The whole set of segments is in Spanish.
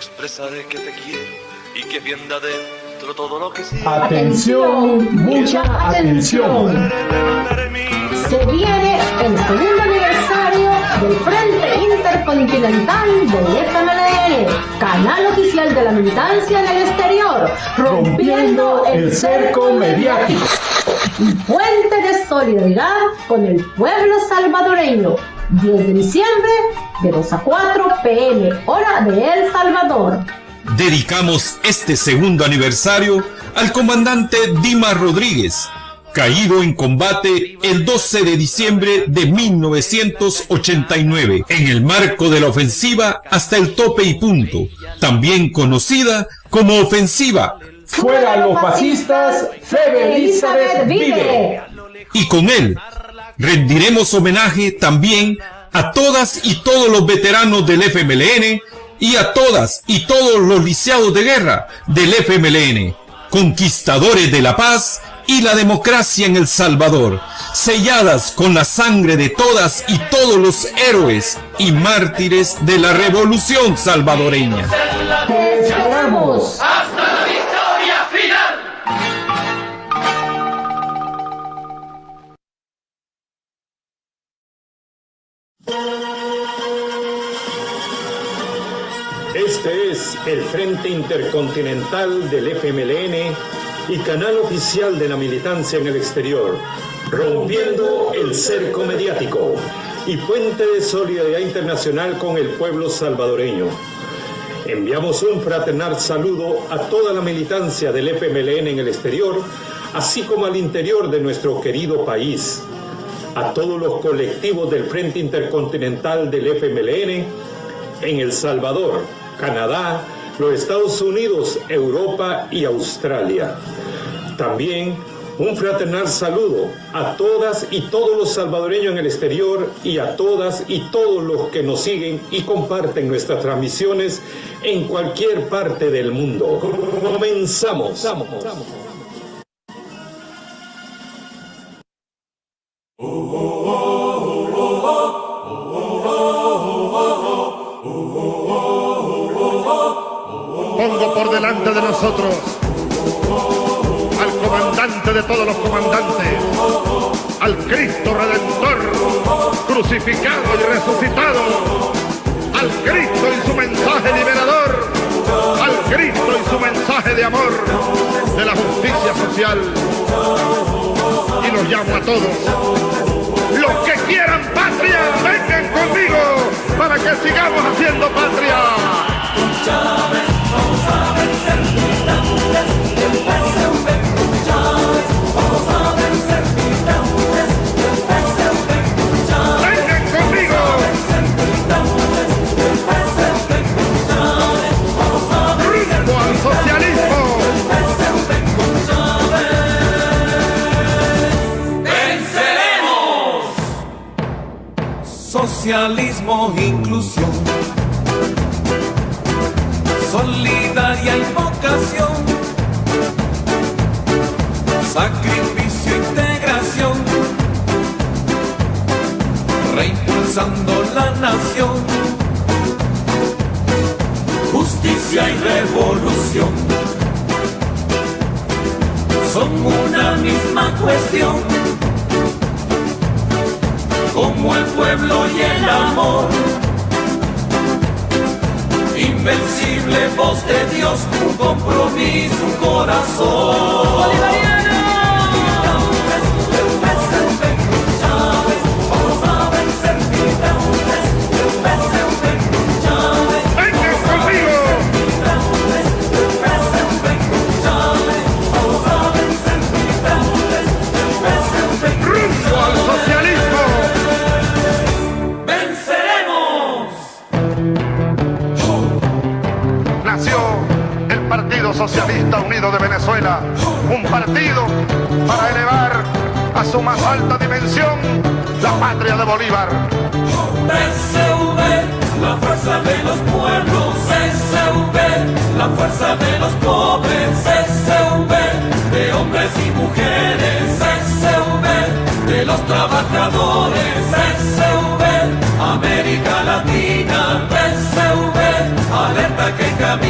expresaré que te quiero y que bien de adentro todo lo que siento. Atención, mucha atención. Se viene el segundo aniversario del Frente Intercontinental del FMLN, canal oficial de la militancia en el exterior, rompiendo el cerco mediático y fuente de solidaridad con el pueblo salvadoreño. 10 de diciembre, de 2 a 4 p.m., hora de El Salvador. Dedicamos este segundo aniversario al comandante Dimas Rodríguez, caído en combate el 12 de diciembre de 1989, en el marco de la ofensiva Hasta el Tope y Punto, también conocida como ofensiva Fuera los fascistas, Febe Elizabeth vive. Y con él rendiremos homenaje también a todas y todos los veteranos del FMLN y a todas y todos los lisiados de guerra del FMLN, conquistadores de la paz y la democracia en El Salvador, selladas con la sangre de todas y todos los héroes y mártires de la revolución salvadoreña. ¡Te esperamos! ¡Hasta la victoria final! Este es el Frente Intercontinental del FMLN y canal oficial de la militancia en el exterior, rompiendo el cerco mediático y puente de solidaridad internacional con el pueblo salvadoreño. Enviamos un fraternal saludo a toda la militancia del FMLN en el exterior, así como al interior de nuestro querido país, a todos los colectivos del Frente Intercontinental del FMLN en El Salvador, Canadá, los Estados Unidos, Europa y Australia. También un fraternal saludo a todas y todos los salvadoreños en el exterior y a todas y todos los que nos siguen y comparten nuestras transmisiones en cualquier parte del mundo. Comenzamos. Pongo por delante de nosotros al comandante de todos los comandantes, al Cristo Redentor, crucificado y resucitado, al Cristo y su mensaje liberador, al Cristo y su mensaje de amor, de la justicia social. Y los llamo a todos, los que quieran patria, vengan conmigo para que sigamos haciendo patria. Vamos a vencer militantes del PSV con Chávez. Vamos a vencer militantes del PSV con Chávez. ¡Vengan conmigo! Vamos a vencer militantes del PSV con Chávez. Vamos a vencer ¡Rumbo al socialismo! del PSV con Chávez. ¡Venceremos! Socialismo, inclusión, solidaria invocación, sacrificio, integración, reimpulsando la nación, justicia y revolución, son una misma cuestión, como el pueblo y el amor. Invencible voz de Dios, un compromiso, un corazón. ¡Bolivariano! Militantes del PSV con Chávez. Vamos a vencer militantes del PSV con Chávez. ¡Vengan conmigo! Militantes del PSV con Chávez. Vamos a vencer militantes del PSV con ¡Rumbo al socialismo! ¡Venceremos! Nació el Partido Socialista Unido de Venezuela, un partido para elevar a su más alta dimensión la patria de Bolívar. PSV, la fuerza de los pueblos. PSV, la fuerza de los pobres. PSV, de hombres y mujeres. PSV, de los trabajadores. PSV, América Latina. PSV, alerta que camina.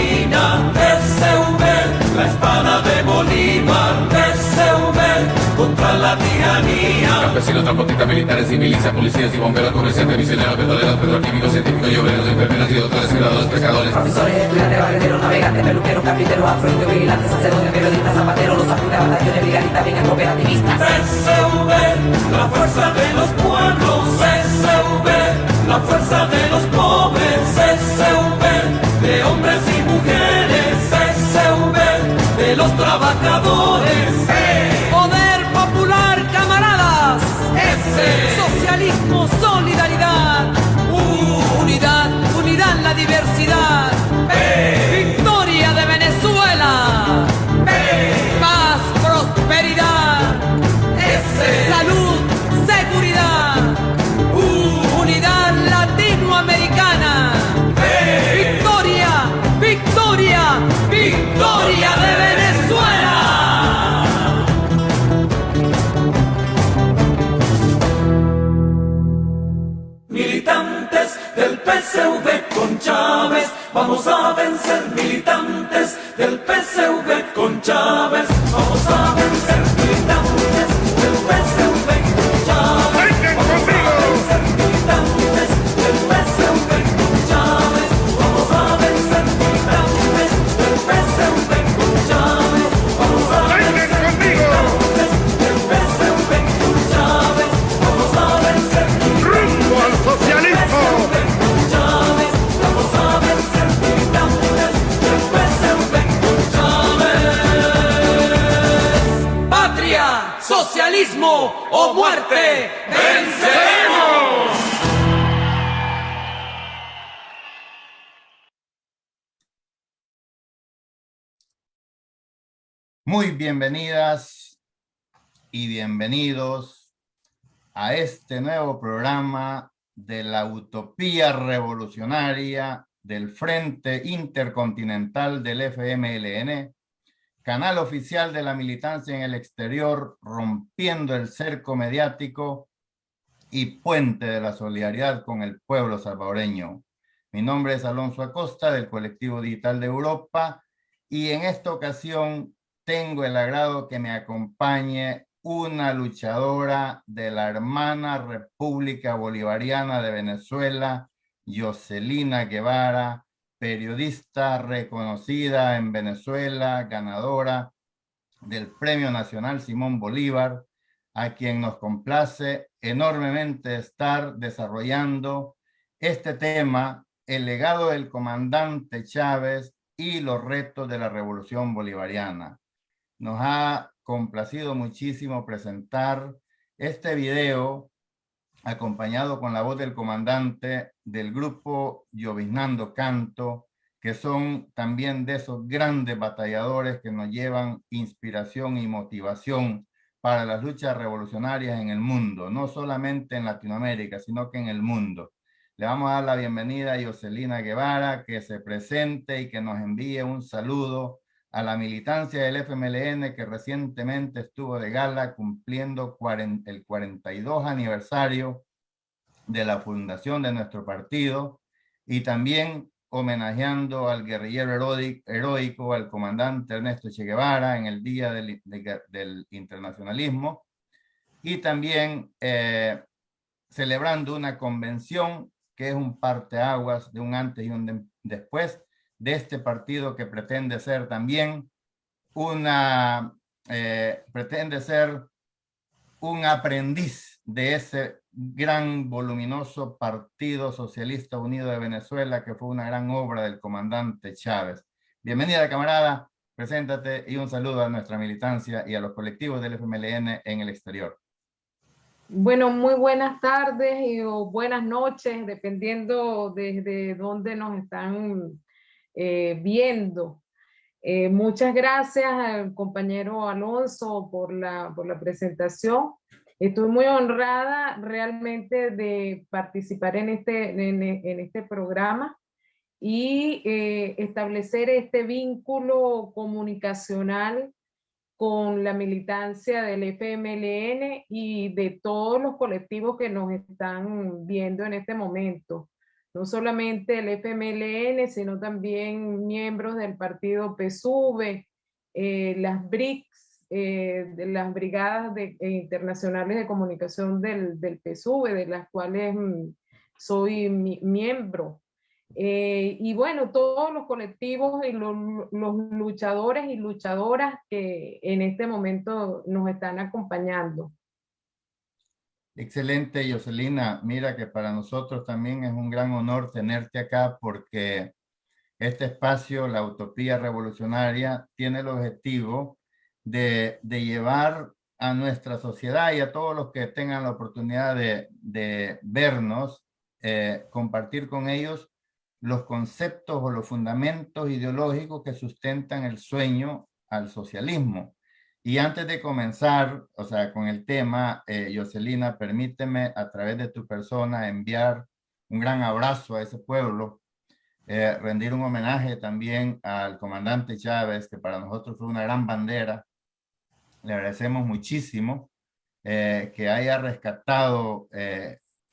campesinos, transportistas, militares, civilistas, policías y bomberos, comerciantes, misioneros, petroleros, petroquímicos, científicos y obreros, enfermeras y doctores, creadores, pescadores, Profesores, estudiantes, barrenderos, navegantes, peluqueros, carpinteros, afroindios, vigilantes, sacerdotes, periodistas, zapateros, los agentes, batallones, brigadistas, vengan cooperativistas. PSV, la fuerza de los pueblos. PSV, la fuerza de los pobres. PSV, de hombres y mujeres. PSV, de los trabajadores. Poder popular, camaradas. Socialismo, solidaridad. Unidad, unidad en la diversidad. Victoria de Venezuela. Paz, prosperidad. Salud, seguridad. Unidad latinoamericana. Victoria, victoria, victoria de Venezuela. Militantes del PSV con Chávez, vamos a vencer. Militantes del PSV con Chávez, vamos a vencer. Militantes del PSV con Chávez, vamos a vencer. Militantes del PSV con Chávez, vamos a vencer. Militantes del PSV con Chávez, vamos a vencer. Militantes del PSV con Chávez, vamos a vencer. ¡Rumbo al socialismo! Chávez, vamos a vencer. Militantes del PSV con Chávez. Patria, socialismo o muerte. ¡Venceremos! Muy bienvenidas y bienvenidos a este nuevo programa de la utopía revolucionaria del Frente Intercontinental del FMLN, canal oficial de la militancia en el exterior, rompiendo el cerco mediático y puente de la solidaridad con el pueblo salvadoreño. Mi nombre es Alonso Acosta, del Colectivo Digital de Europa, y en esta ocasión tengo el agrado que me acompañe una luchadora de la hermana República Bolivariana de Venezuela, Yoselina Guevara, periodista reconocida en Venezuela, ganadora del Premio Nacional Simón Bolívar, a quien nos complace enormemente estar desarrollando este tema, el legado del comandante Chávez y los retos de la Revolución Bolivariana. Nos ha complacido muchísimo presentar este video acompañado con la voz del comandante del grupo Lloviznando Canto, que son también de esos grandes batalladores que nos llevan inspiración y motivación para las luchas revolucionarias en el mundo, no solamente en Latinoamérica, sino que en el mundo. Le vamos a dar la bienvenida a Yoselina Guevara, que se presente y que nos envíe un saludo a la militancia del FMLN, que recientemente estuvo de gala cumpliendo el 42 aniversario de la fundación de nuestro partido, y también homenajeando al guerrillero heroico, al comandante Ernesto Che Guevara en el Día del Internacionalismo, y también celebrando una convención que es un parteaguas de un antes y un después de este partido, que pretende ser también pretende ser un aprendiz de ese gran voluminoso Partido Socialista Unido de Venezuela, que fue una gran obra del comandante Chávez. Bienvenida, camarada, preséntate y un saludo a nuestra militancia y a los colectivos del FMLN en el exterior. Bueno, muy buenas tardes o buenas noches, dependiendo desde dónde nos están viendo. Muchas gracias al compañero Alonso por la presentación. Estoy muy honrada realmente de participar en este programa y establecer este vínculo comunicacional con la militancia del FMLN y de todos los colectivos que nos están viendo en este momento. No solamente el FMLN, sino también miembros del partido PSUV, las BRICS, de las brigadas internacionales de comunicación del PSUV, de las cuales soy miembro. Y bueno, todos los colectivos y los luchadores y luchadoras que en este momento nos están acompañando. Excelente, Yoselina. Mira que para nosotros también es un gran honor tenerte acá porque este espacio, la Utopía Revolucionaria, tiene el objetivo de llevar a nuestra sociedad y a todos los que tengan la oportunidad de vernos, compartir con ellos los conceptos o los fundamentos ideológicos que sustentan el sueño al socialismo. Y antes de comenzar, o sea, con el tema, Yoselina, permíteme a través de tu persona enviar un gran abrazo a ese pueblo, rendir un homenaje también al comandante Chávez, que para nosotros fue una gran bandera. Le agradecemos muchísimo que haya rescatado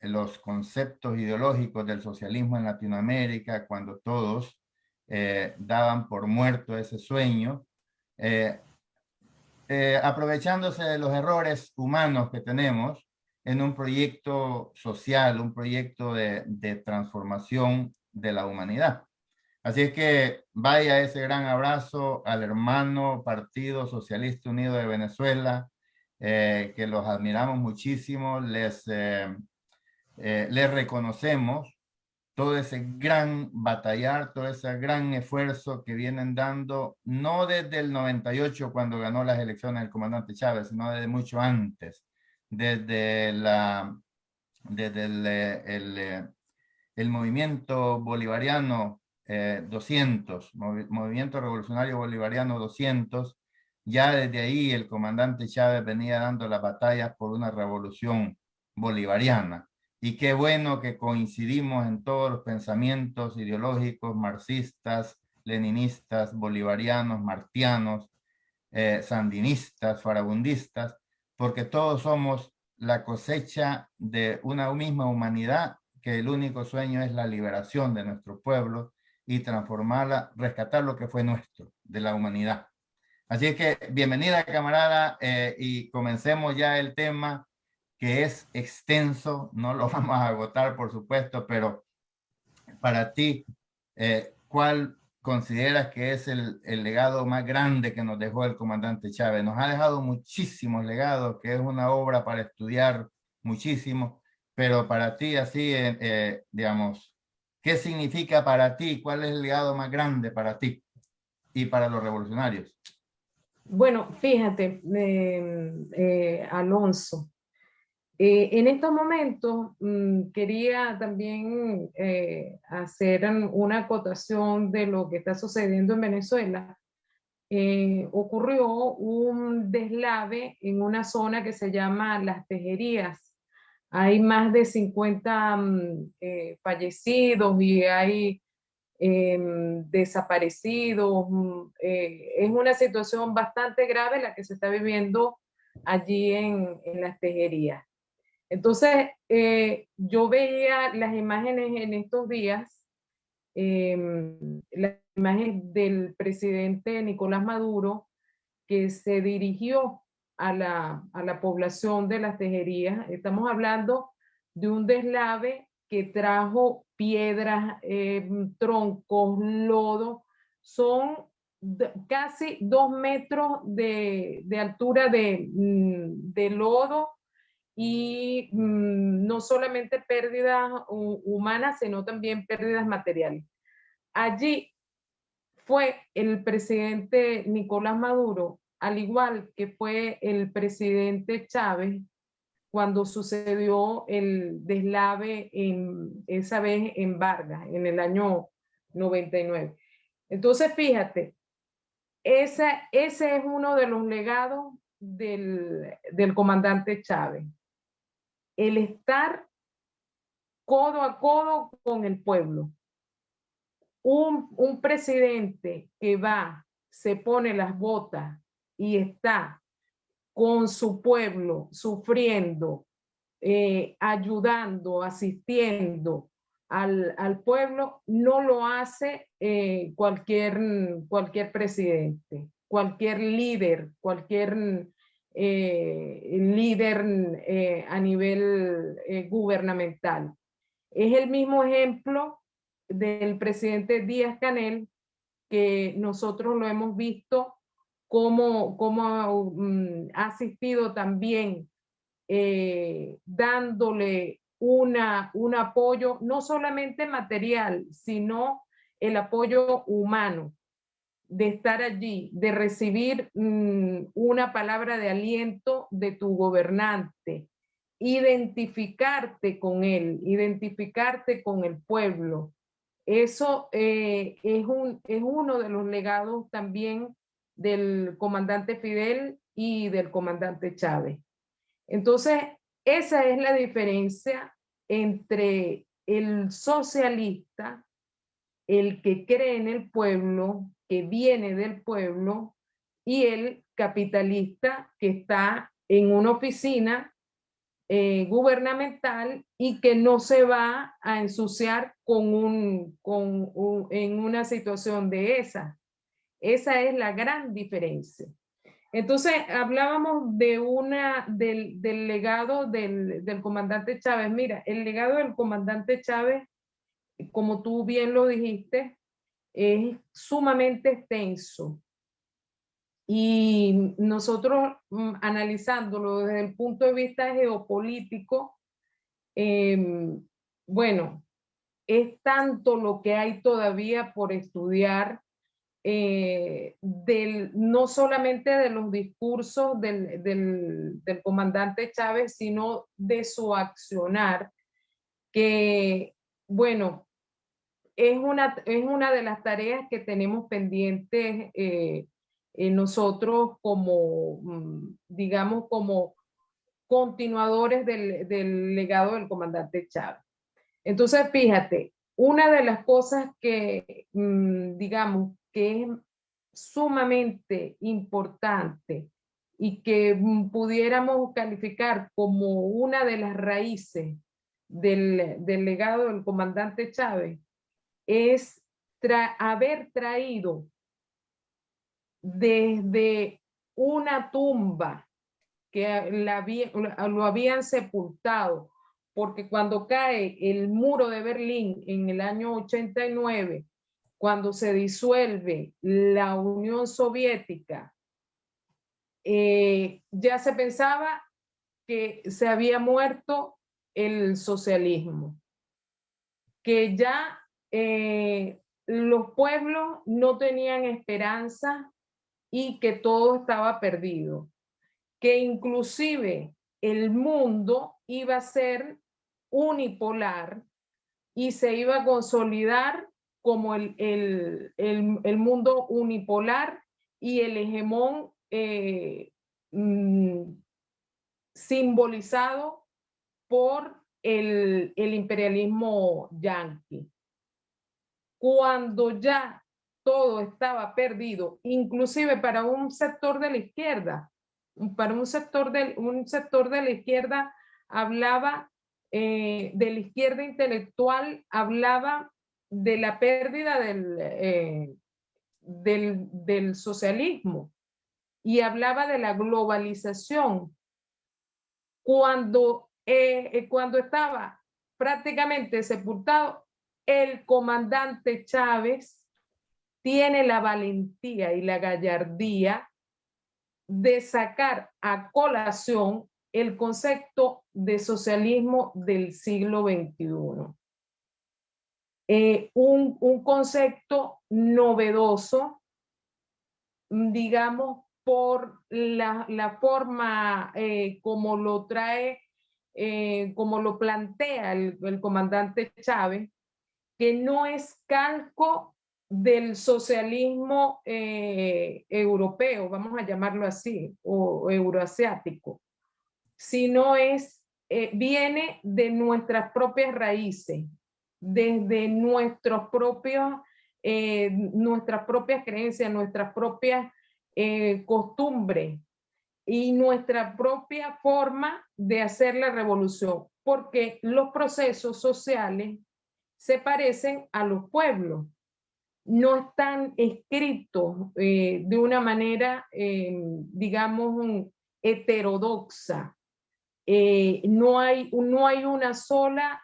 los conceptos ideológicos del socialismo en Latinoamérica cuando todos daban por muerto ese sueño. Aprovechándose de los errores humanos que tenemos en un proyecto social, un proyecto de transformación de la humanidad. Así es que vaya ese gran abrazo al hermano Partido Socialista Unido de Venezuela, que los admiramos muchísimo, les reconocemos todo ese gran batallar, todo ese gran esfuerzo que vienen dando, no desde el 98 cuando ganó las elecciones el comandante Chávez, sino desde mucho antes, desde el movimiento bolivariano 200, movimiento revolucionario bolivariano 200, ya desde ahí el comandante Chávez venía dando las batallas por una revolución bolivariana. Y qué bueno que coincidimos en todos los pensamientos ideológicos marxistas, leninistas, bolivarianos, martianos, sandinistas, farabundistas, porque todos somos la cosecha de una misma humanidad, que el único sueño es la liberación de nuestro pueblo y transformarla, rescatar lo que fue nuestro, de la humanidad. Así que bienvenida, camarada, y comencemos ya el tema, que es extenso, no lo vamos a agotar, por supuesto, pero para ti, ¿cuál consideras que es el legado más grande que nos dejó el comandante Chávez? Nos ha dejado muchísimos legados, que es una obra para estudiar muchísimo, pero para ti, así, digamos, ¿qué significa para ti? ¿Cuál es el legado más grande para ti y para los revolucionarios? Bueno, fíjate, Alonso, en estos momentos quería también hacer una acotación de lo que está sucediendo en Venezuela. Ocurrió un deslave en una zona que se llama Las Tejerías. Hay más de 50 fallecidos y hay desaparecidos. Es una situación bastante grave la que se está viviendo allí en Las Tejerías. Entonces, yo veía las imágenes en estos días, la imagen del presidente Nicolás Maduro, que se dirigió a la población de Las Tejerías. Estamos hablando de un deslave que trajo piedras, troncos, lodo. Son casi 2 metros de altura de lodo, y no solamente pérdidas humanas, sino también pérdidas materiales. Allí fue el presidente Nicolás Maduro, al igual que fue el presidente Chávez, cuando sucedió el deslave esa vez en Vargas, en el año 99. Entonces, fíjate, ese es uno de los legados del comandante Chávez. El estar codo a codo con el pueblo. Un presidente que va, se pone las botas y está con su pueblo sufriendo, ayudando, asistiendo al pueblo, no lo hace cualquier presidente. cualquier líder, líder a nivel gubernamental. Es el mismo ejemplo del presidente Díaz-Canel, que nosotros lo hemos visto cómo ha asistido también dándole un apoyo, no solamente material, sino el apoyo humano, de estar allí, de recibir una palabra de aliento de tu gobernante, identificarte con él, identificarte con el pueblo. Eso es uno de los legados también del comandante Fidel y del comandante Chávez. Entonces, esa es la diferencia entre el socialista, el que cree en el pueblo, que viene del pueblo, y el capitalista que está en una oficina gubernamental y que no se va a ensuciar en una situación de esa. Esa es la gran diferencia. Entonces, hablábamos del legado del comandante Chávez. Mira, el legado del comandante Chávez, como tú bien lo dijiste, es sumamente extenso. Y nosotros, analizándolo desde el punto de vista geopolítico, bueno, es tanto lo que hay todavía por estudiar, no solamente de los discursos del comandante Chávez, sino de su accionar, que, bueno, es una de las tareas que tenemos pendientes nosotros como, digamos, como continuadores del legado del comandante Chávez. Entonces, fíjate, una de las cosas que, digamos, que es sumamente importante y que pudiéramos calificar como una de las raíces del legado del comandante Chávez, es haber traído desde una tumba que lo habían sepultado, porque cuando cae el muro de Berlín en el año 89, cuando se disuelve la Unión Soviética, ya se pensaba que se había muerto el socialismo, que ya los pueblos no tenían esperanza y que todo estaba perdido, que inclusive el mundo iba a ser unipolar y se iba a consolidar como el mundo unipolar y el hegemón simbolizado por el imperialismo yanqui. Cuando ya todo estaba perdido, inclusive para un sector de la izquierda, un sector de la izquierda hablaba, de la izquierda intelectual, hablaba de la pérdida del socialismo y hablaba de la globalización. Cuando estaba prácticamente sepultado, el comandante Chávez tiene la valentía y la gallardía de sacar a colación el concepto de socialismo del siglo XXI. Un concepto novedoso, digamos, por la forma como lo trae, como lo plantea el comandante Chávez, que no es calco del socialismo europeo, vamos a llamarlo así, o euroasiático, sino viene de nuestras propias raíces, desde nuestras propias creencias, nuestras propias costumbres y nuestra propia forma de hacer la revolución, porque los procesos sociales se parecen a los pueblos. no están escritos de una manera, digamos, heterodoxa. No hay una sola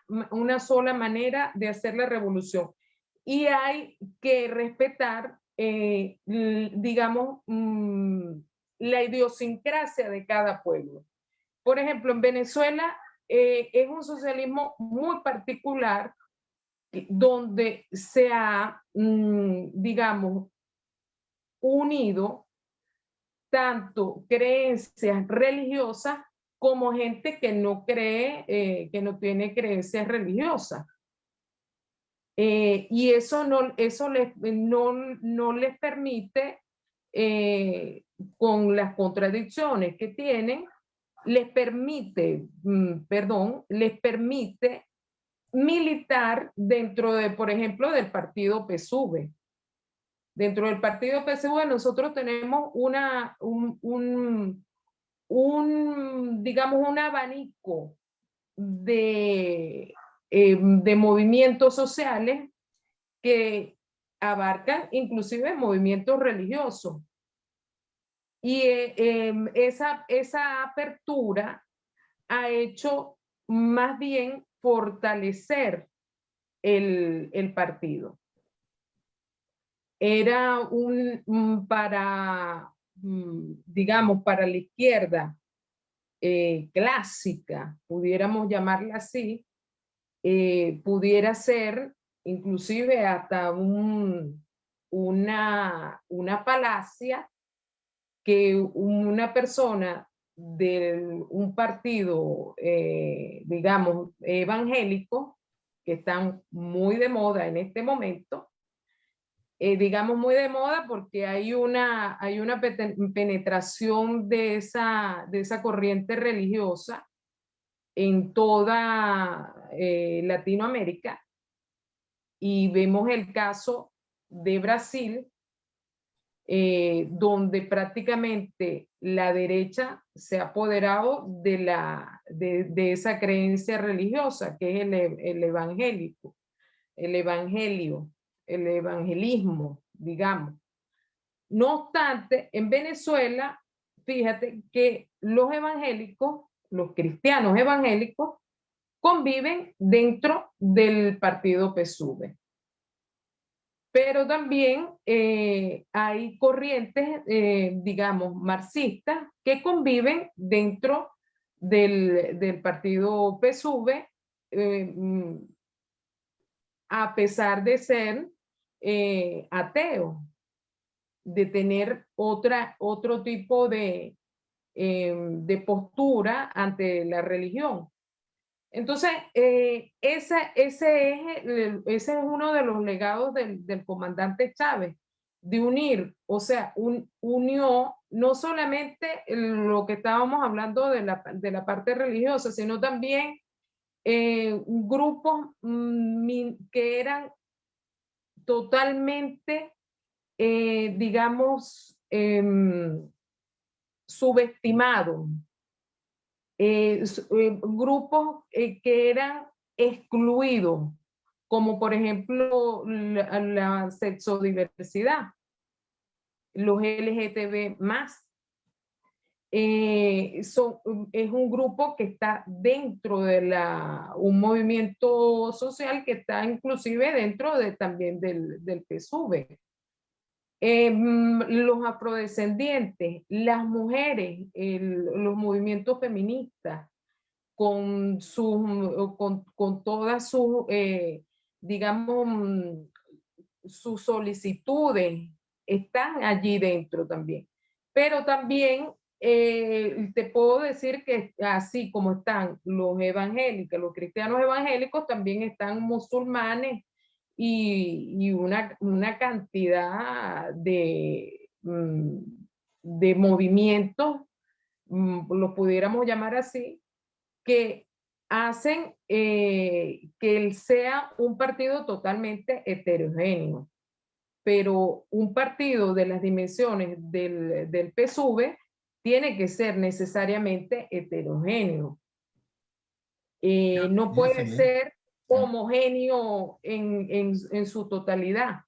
manera de hacer la revolución. Y hay que respetar, digamos, la idiosincrasia de cada pueblo. Por ejemplo, en Venezuela es un socialismo muy particular donde se ha, digamos, unido tanto creencias religiosas como gente que no cree, que no tiene creencias religiosas. Y eso no les permite, con las contradicciones que tienen, les permite militar dentro de, por ejemplo, del partido PSUV. Dentro del partido PSUV nosotros tenemos digamos, un abanico de movimientos sociales que abarcan inclusive movimientos religiosos. Y esa apertura ha hecho más bien fortalecer el partido. Era digamos, para la izquierda clásica, pudiéramos llamarla así, pudiera ser inclusive hasta una falacia que una persona de un partido, digamos, evangélico, que están muy de moda en este momento, digamos muy de moda porque hay una penetración de esa corriente religiosa en toda Latinoamérica, y vemos el caso de Brasil, donde prácticamente la derecha se ha apoderado de esa creencia religiosa, que es el evangelismo, digamos. No obstante, en Venezuela, fíjate que los evangélicos, los cristianos evangélicos, conviven dentro del partido PSUV. Pero también hay corrientes, digamos, marxistas, que conviven dentro del partido PSUV, a pesar de ser ateos, de tener otro tipo de postura ante la religión. Entonces, ese es uno de los legados del comandante Chávez, de unir, o sea, unió no solamente lo que estábamos hablando de la parte religiosa, sino también grupos que eran totalmente, digamos, subestimados. Grupos que eran excluidos, como por ejemplo la sexodiversidad, los LGTB+. Es un grupo que está dentro de un movimiento social que está inclusive dentro también del PSUV. Los afrodescendientes, las mujeres, los movimientos feministas, con todas sus, digamos, sus solicitudes, están allí dentro también. Pero también te puedo decir que así como están los evangélicos, los cristianos evangélicos, también están musulmanes, y una cantidad de movimientos, los pudiéramos llamar así, que hacen que él sea un partido totalmente heterogéneo. Pero un partido de las dimensiones del PSUV tiene que ser necesariamente heterogéneo. No puede ser homogéneo en su totalidad.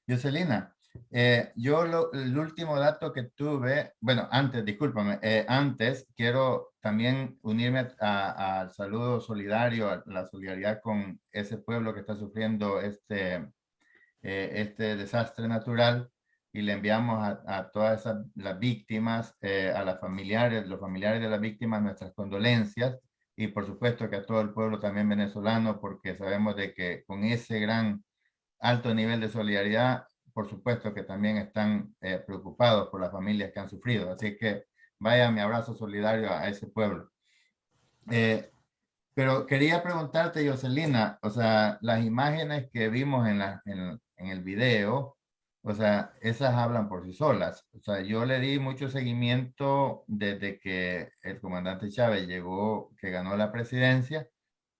Jocelina, el último dato que tuve, bueno, antes, discúlpame, antes quiero también unirme al saludo solidario, a la solidaridad con ese pueblo que está sufriendo este desastre natural, y le enviamos a todas las víctimas, a los familiares de las víctimas, nuestras condolencias, y por supuesto que a todo el pueblo también venezolano, porque sabemos de que con ese gran alto nivel de solidaridad, por supuesto que también están preocupados por las familias que han sufrido. Así que vaya mi abrazo solidario a ese pueblo. Pero quería preguntarte, Jocelina, o sea, las imágenes que vimos en el video, o sea, esas hablan por sí solas. O sea, yo le di mucho seguimiento desde que el comandante Chávez llegó, que ganó la presidencia,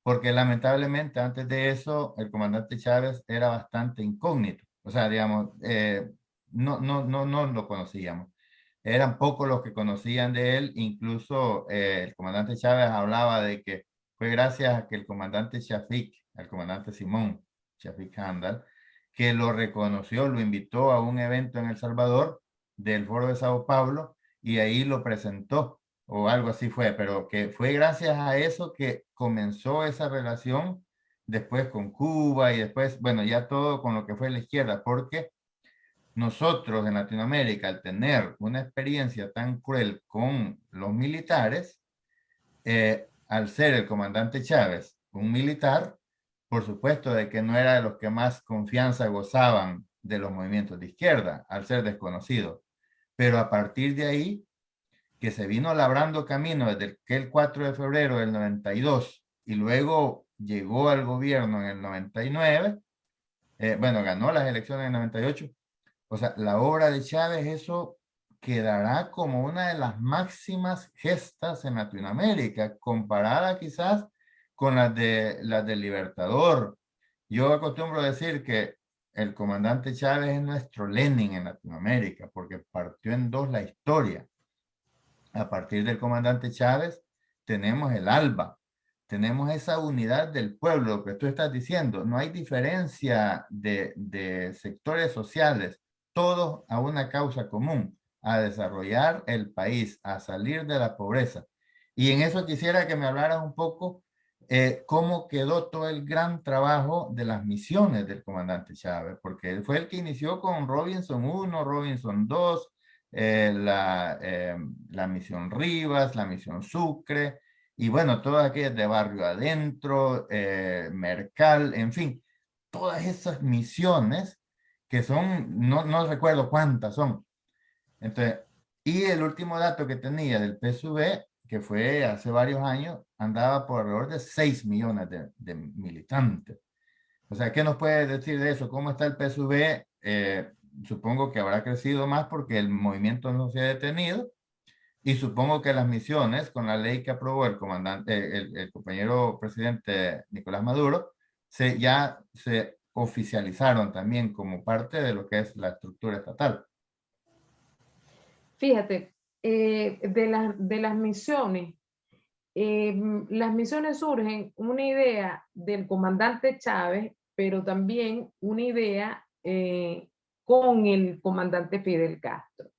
porque lamentablemente antes de eso el comandante Chávez era bastante incógnito. O sea, digamos, no lo conocíamos. Eran pocos los que conocían de él. Incluso el comandante Chávez hablaba de que fue gracias a que el comandante Shafiq, el comandante Simón Shafiq Handal, que lo reconoció, lo invitó a un evento en El Salvador del Foro de Sao Paulo y ahí lo presentó, o algo así fue, pero que fue gracias a eso que comenzó esa relación después con Cuba y después, bueno, ya todo con lo que fue la izquierda, porque nosotros en Latinoamérica, al tener una experiencia tan cruel con los militares, al ser el comandante Chávez un militar, por supuesto de que no era de los que más confianza gozaban de los movimientos de izquierda, al ser desconocido. Pero a partir de ahí, que se vino labrando camino desde el 4 de febrero del 92 y luego llegó al gobierno en el 99, bueno, ganó las elecciones en el 98. O sea, la obra de Chávez, eso quedará como una de las máximas gestas en Latinoamérica, comparada quizás con las del Libertador. Yo acostumbro decir que el comandante Chávez es nuestro Lenin en Latinoamérica, porque partió en dos la historia. A partir del comandante Chávez tenemos el ALBA, tenemos esa unidad del pueblo, lo que tú estás diciendo. No hay diferencia de sectores sociales, todos a una causa común, a desarrollar el país, a salir de la pobreza. Y en eso quisiera que me hablaras un poco cómo quedó todo el gran trabajo de las misiones del comandante Chávez, porque él fue el que inició con Robinson 1, Robinson 2, la misión Rivas, la misión Sucre, y bueno, todas aquellas de Barrio Adentro, Mercal, en fin, todas esas misiones que son, no recuerdo cuántas son. Entonces, y el último dato que tenía del PSUV, que fue hace varios años, andaba por alrededor de 6 millones de militantes. O sea, ¿qué nos puede decir de eso? ¿Cómo está el PSUV? Supongo que habrá crecido más porque el movimiento no se ha detenido, y supongo que las misiones, con la ley que aprobó el comandante, el compañero presidente Nicolás Maduro, ya se oficializaron también como parte de lo que es la estructura estatal. Fíjate, de las misiones surgen una idea del comandante Chávez, pero también una idea con el comandante Fidel Castro.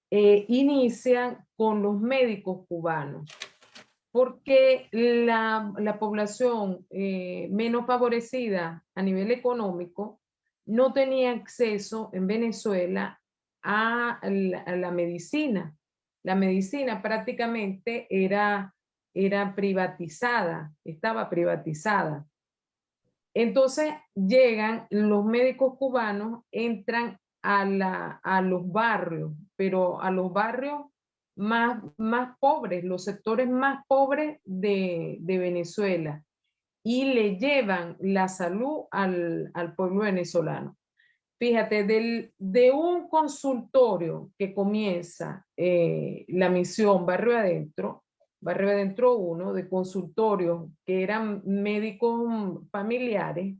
Inician con los médicos cubanos, porque la población menos favorecida a nivel económico no tenía acceso en Venezuela a la medicina. La medicina prácticamente era privatizada, estaba privatizada. Entonces llegan los médicos cubanos, entran a los barrios, pero a los barrios más pobres, los sectores más pobres de Venezuela, y le llevan la salud al pueblo venezolano. Fíjate, de un consultorio que comienza la misión Barrio Adentro 1, de consultorios que eran médicos familiares,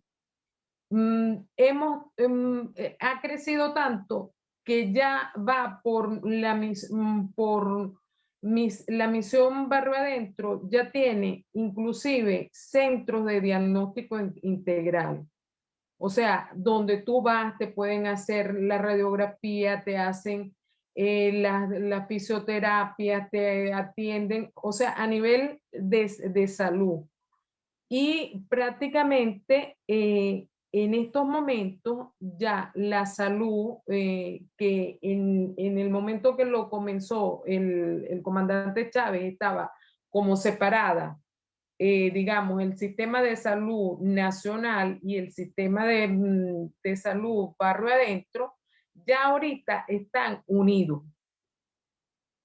ha crecido tanto que ya va por la misión Barrio Adentro, ya tiene inclusive centros de diagnóstico integral. O sea, donde tú vas, te pueden hacer la radiografía, te hacen la fisioterapia, te atienden, o sea, a nivel de salud. Y prácticamente en estos momentos ya la salud, que en el momento que lo comenzó el comandante Chávez estaba como separada, digamos, el sistema de salud nacional y el sistema de salud barrio adentro, ya ahorita están unidos.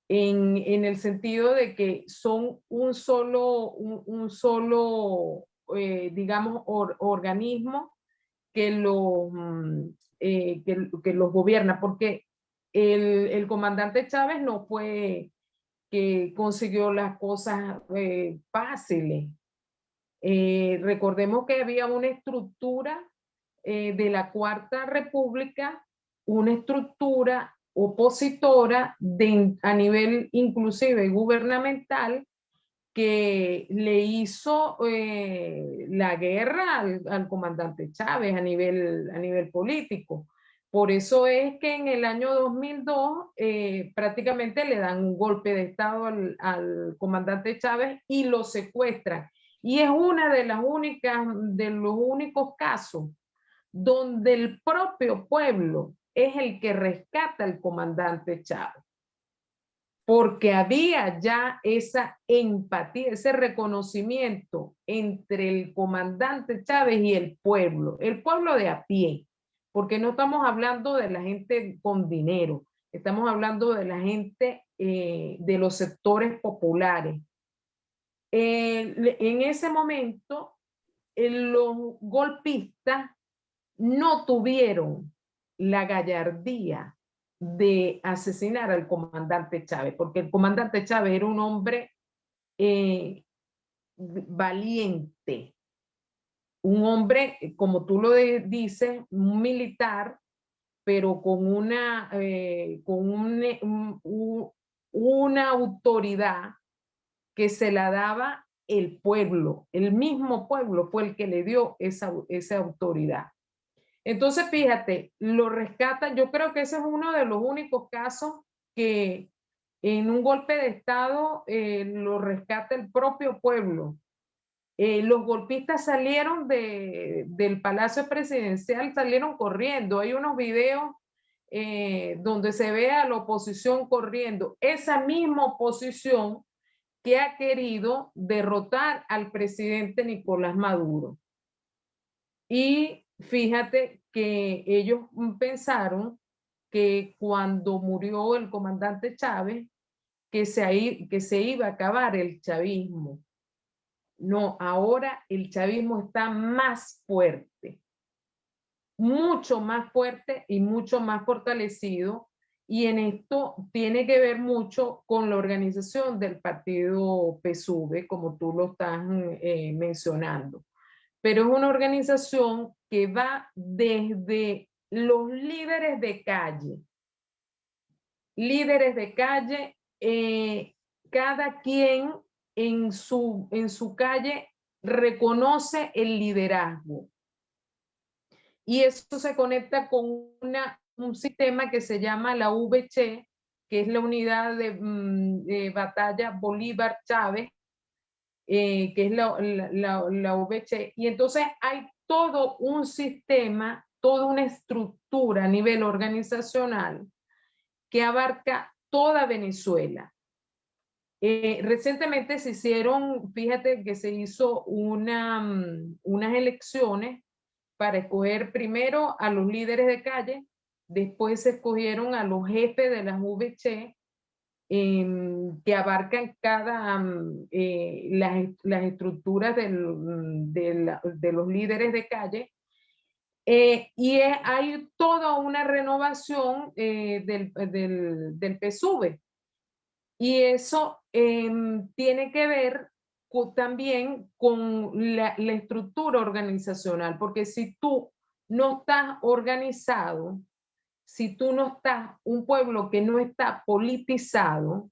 En el sentido de que son un solo, digamos, organismo que que los gobierna, porque el comandante Chávez no fue que consiguió las cosas fáciles. Recordemos que había una estructura de la Cuarta República, una estructura opositora a nivel inclusive gubernamental, que le hizo la guerra al comandante Chávez a nivel político. Por eso es que en el año 2002 prácticamente le dan un golpe de estado al comandante Chávez y lo secuestran. Y es una de los únicos casos donde el propio pueblo es el que rescata al comandante Chávez, porque había ya esa empatía, ese reconocimiento entre el comandante Chávez y el pueblo de a pie, porque no estamos hablando de la gente con dinero, estamos hablando de la gente de los sectores populares. En ese momento, los golpistas no tuvieron la gallardía de asesinar al comandante Chávez, porque el comandante Chávez era un hombre valiente, un hombre, como tú lo dices, un militar, pero con una autoridad que se la daba el pueblo. El mismo pueblo fue el que le dio esa autoridad. Entonces, fíjate, lo rescatan. Yo creo que ese es uno de los únicos casos que en un golpe de Estado lo rescata el propio pueblo. Los golpistas salieron del Palacio Presidencial, salieron corriendo. Hay unos videos donde se ve a la oposición corriendo. Esa misma oposición que ha querido derrotar al presidente Nicolás Maduro. Y fíjate que ellos pensaron que cuando murió el comandante Chávez, que se iba a acabar el chavismo. No, ahora el chavismo está más fuerte, mucho más fuerte y mucho más fortalecido. Y en esto tiene que ver mucho con la organización del partido PSUV, como tú lo estás mencionando. Pero es una organización que va desde los líderes de calle. Líderes de calle, cada quien en su calle reconoce el liderazgo. Y eso se conecta con un sistema que se llama la VC, que es la unidad de batalla Bolívar-Chávez, que es la VC. Y entonces hay todo un sistema, toda una estructura a nivel organizacional que abarca toda Venezuela. Recientemente se hicieron, fíjate que se hizo unas elecciones para escoger primero a los líderes de calle, después se escogieron a los jefes de las VC, que abarcan las estructuras de los líderes de calle, y hay toda una renovación del PSUV, y eso tiene que ver también con la estructura organizacional, porque si tú no estás organizado, si tú no estás, un pueblo que no está politizado,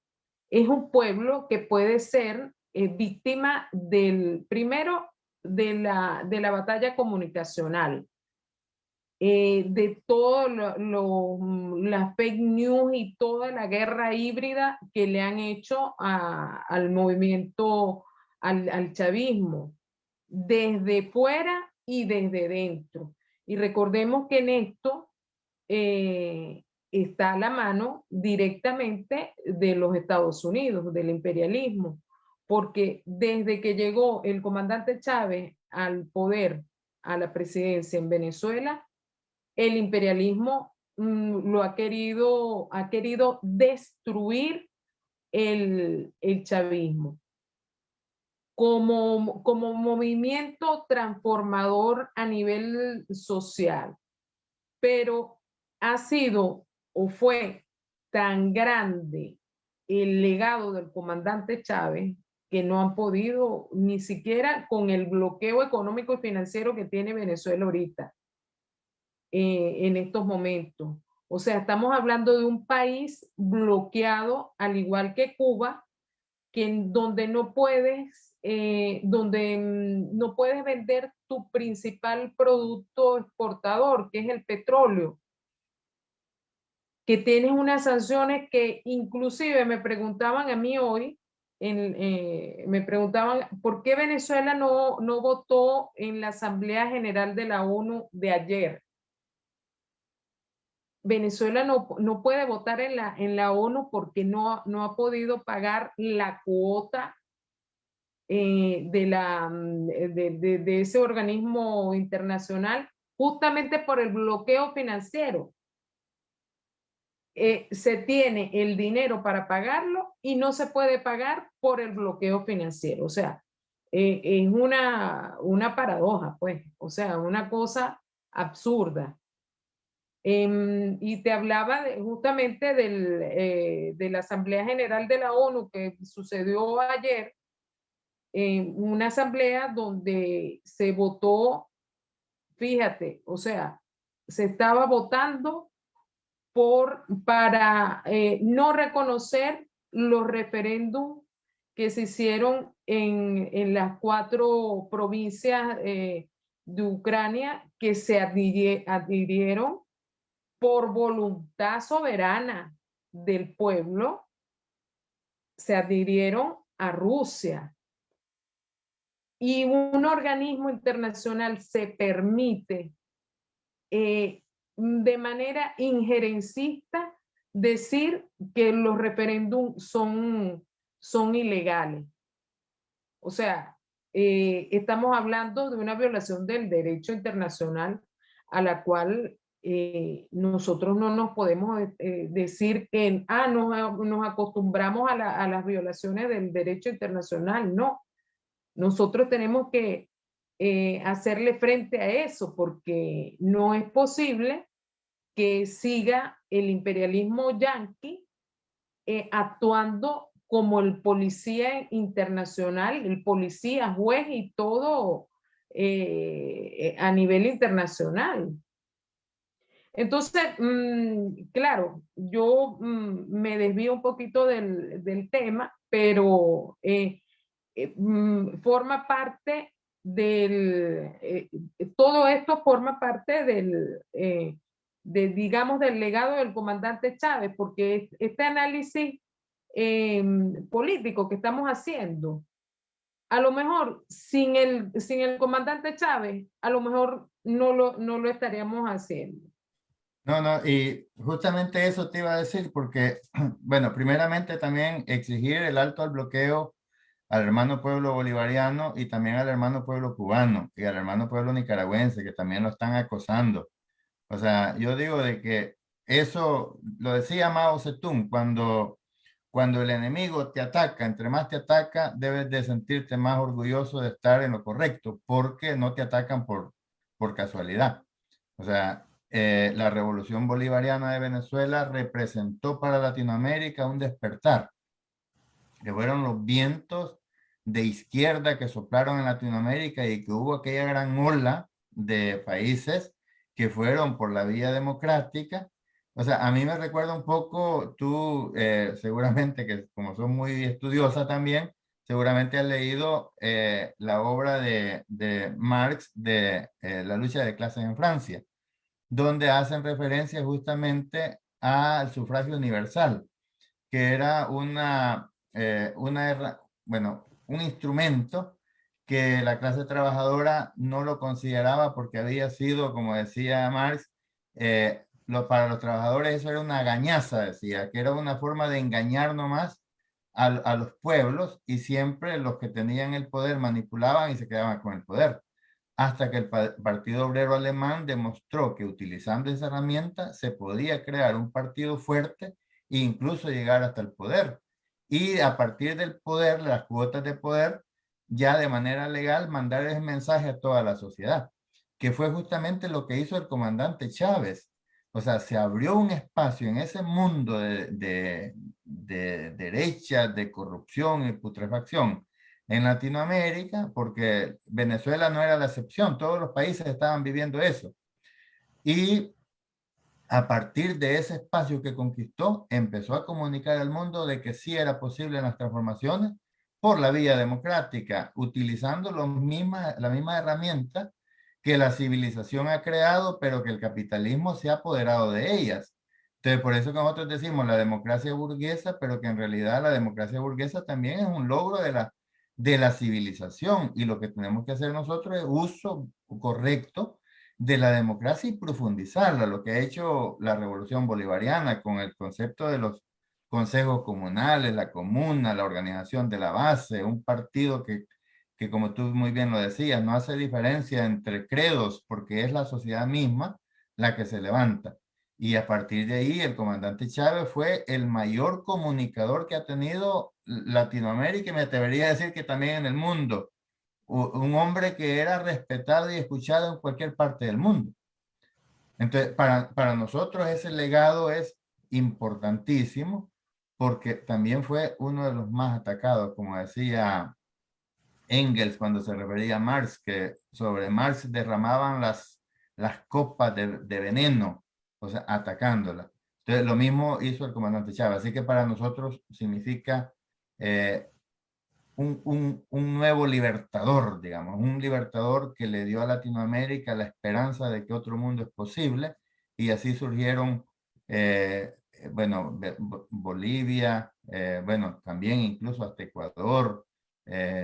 es un pueblo que puede ser víctima primero de la batalla comunicacional, de todo las fake news y toda la guerra híbrida que le han hecho al movimiento, al chavismo, desde fuera y desde dentro. Y recordemos que en esto está la mano directamente de los Estados Unidos, del imperialismo, porque desde que llegó el comandante Chávez al poder, a la presidencia en Venezuela, el imperialismo lo ha querido destruir el chavismo como movimiento transformador a nivel social, pero ha sido o fue tan grande el legado del comandante Chávez que no han podido ni siquiera con el bloqueo económico y financiero que tiene Venezuela ahorita, en estos momentos. O sea, estamos hablando de un país bloqueado, al igual que Cuba, donde no puedes, no puedes vender tu principal producto exportador, que es el petróleo, que tienes unas sanciones que inclusive me preguntaban a mí hoy, me preguntaban por qué Venezuela no votó en la Asamblea General de la ONU de ayer. Venezuela no puede votar en la ONU porque no ha podido pagar la cuota de ese organismo internacional, justamente por el bloqueo financiero. Se tiene el dinero para pagarlo y no se puede pagar por el bloqueo financiero. O sea, es una paradoja, pues, o sea, una cosa absurda. Y te hablaba justamente de la Asamblea General de la ONU que sucedió ayer, una asamblea donde se votó, fíjate, o sea, se estaba votando para no reconocer los referéndums que se hicieron en las 4 provincias de Ucrania que se adhirieron por voluntad soberana del pueblo, se adhirieron a Rusia. Y un organismo internacional se permite de manera injerencista decir que los referéndums son ilegales. O sea, estamos hablando de una violación del derecho internacional a la cual nosotros no nos podemos decir que nos acostumbramos a las violaciones del derecho internacional. No, nosotros tenemos que hacerle frente a eso, porque no es posible que siga el imperialismo yanqui actuando como el policía internacional, el policía, juez y todo a nivel internacional. Entonces, claro, yo me desvío un poquito del tema, pero forma parte todo esto forma parte digamos, del legado del comandante Chávez, porque este análisis político que estamos haciendo, a lo mejor sin el comandante Chávez, a lo mejor no lo estaríamos haciendo. No, y justamente eso te iba a decir, porque, bueno, primeramente también exigir el alto al bloqueo al hermano pueblo bolivariano y también al hermano pueblo cubano y al hermano pueblo nicaragüense, que también lo están acosando. O sea, yo digo de que eso, lo decía Mao Zedong, cuando el enemigo te ataca, entre más te ataca, debes de sentirte más orgulloso de estar en lo correcto, porque no te atacan por casualidad. O sea, la revolución bolivariana de Venezuela representó para Latinoamérica un despertar, que fueron los vientos de izquierda que soplaron en Latinoamérica y que hubo aquella gran ola de países que fueron por la vía democrática. O sea, a mí me recuerda un poco, tú seguramente que como sos muy estudiosa también, seguramente has leído la obra de Marx de La lucha de clases en Francia. donde hacen referencia justamente al sufragio universal, que era un instrumento que la clase trabajadora no lo consideraba porque había sido, como decía Marx, para los trabajadores eso era una gañaza, decía, que era una forma de engañar nomás a los pueblos, y siempre los que tenían el poder manipulaban y se quedaban con el poder. Hasta que el Partido Obrero Alemán demostró que utilizando esa herramienta se podía crear un partido fuerte e incluso llegar hasta el poder. Y a partir del poder, las cuotas de poder, ya de manera legal mandar ese mensaje a toda la sociedad, que fue justamente lo que hizo el comandante Chávez. O sea, se abrió un espacio en ese mundo de derecha, de corrupción y putrefacción en Latinoamérica, porque Venezuela no era la excepción, todos los países estaban viviendo eso. Y a partir de ese espacio que conquistó, empezó a comunicar al mundo de que sí era posible las transformaciones por la vía democrática, utilizando la misma herramienta que la civilización ha creado, pero que el capitalismo se ha apoderado de ellas. Entonces, por eso que nosotros decimos la democracia burguesa, pero que en realidad la democracia burguesa también es un logro de la civilización, y lo que tenemos que hacer nosotros es uso correcto de la democracia y profundizarla, lo que ha hecho la revolución bolivariana con el concepto de los consejos comunales, la comuna, la organización de la base, un partido que como tú muy bien lo decías, no hace diferencia entre credos porque es la sociedad misma la que se levanta. Y a partir de ahí el comandante Chávez fue el mayor comunicador que ha tenido Latinoamérica, y me atrevería a decir que también en el mundo. Un hombre que era respetado y escuchado en cualquier parte del mundo. Entonces, para nosotros ese legado es importantísimo, porque también fue uno de los más atacados, como decía Engels cuando se refería a Marx, que sobre Marx derramaban las copas de veneno, o sea, atacándola. Entonces, lo mismo hizo el comandante Chávez. Así que para nosotros significa un nuevo libertador, digamos, un libertador que le dio a Latinoamérica la esperanza de que otro mundo es posible, y así surgieron, Bolivia, también incluso hasta Ecuador,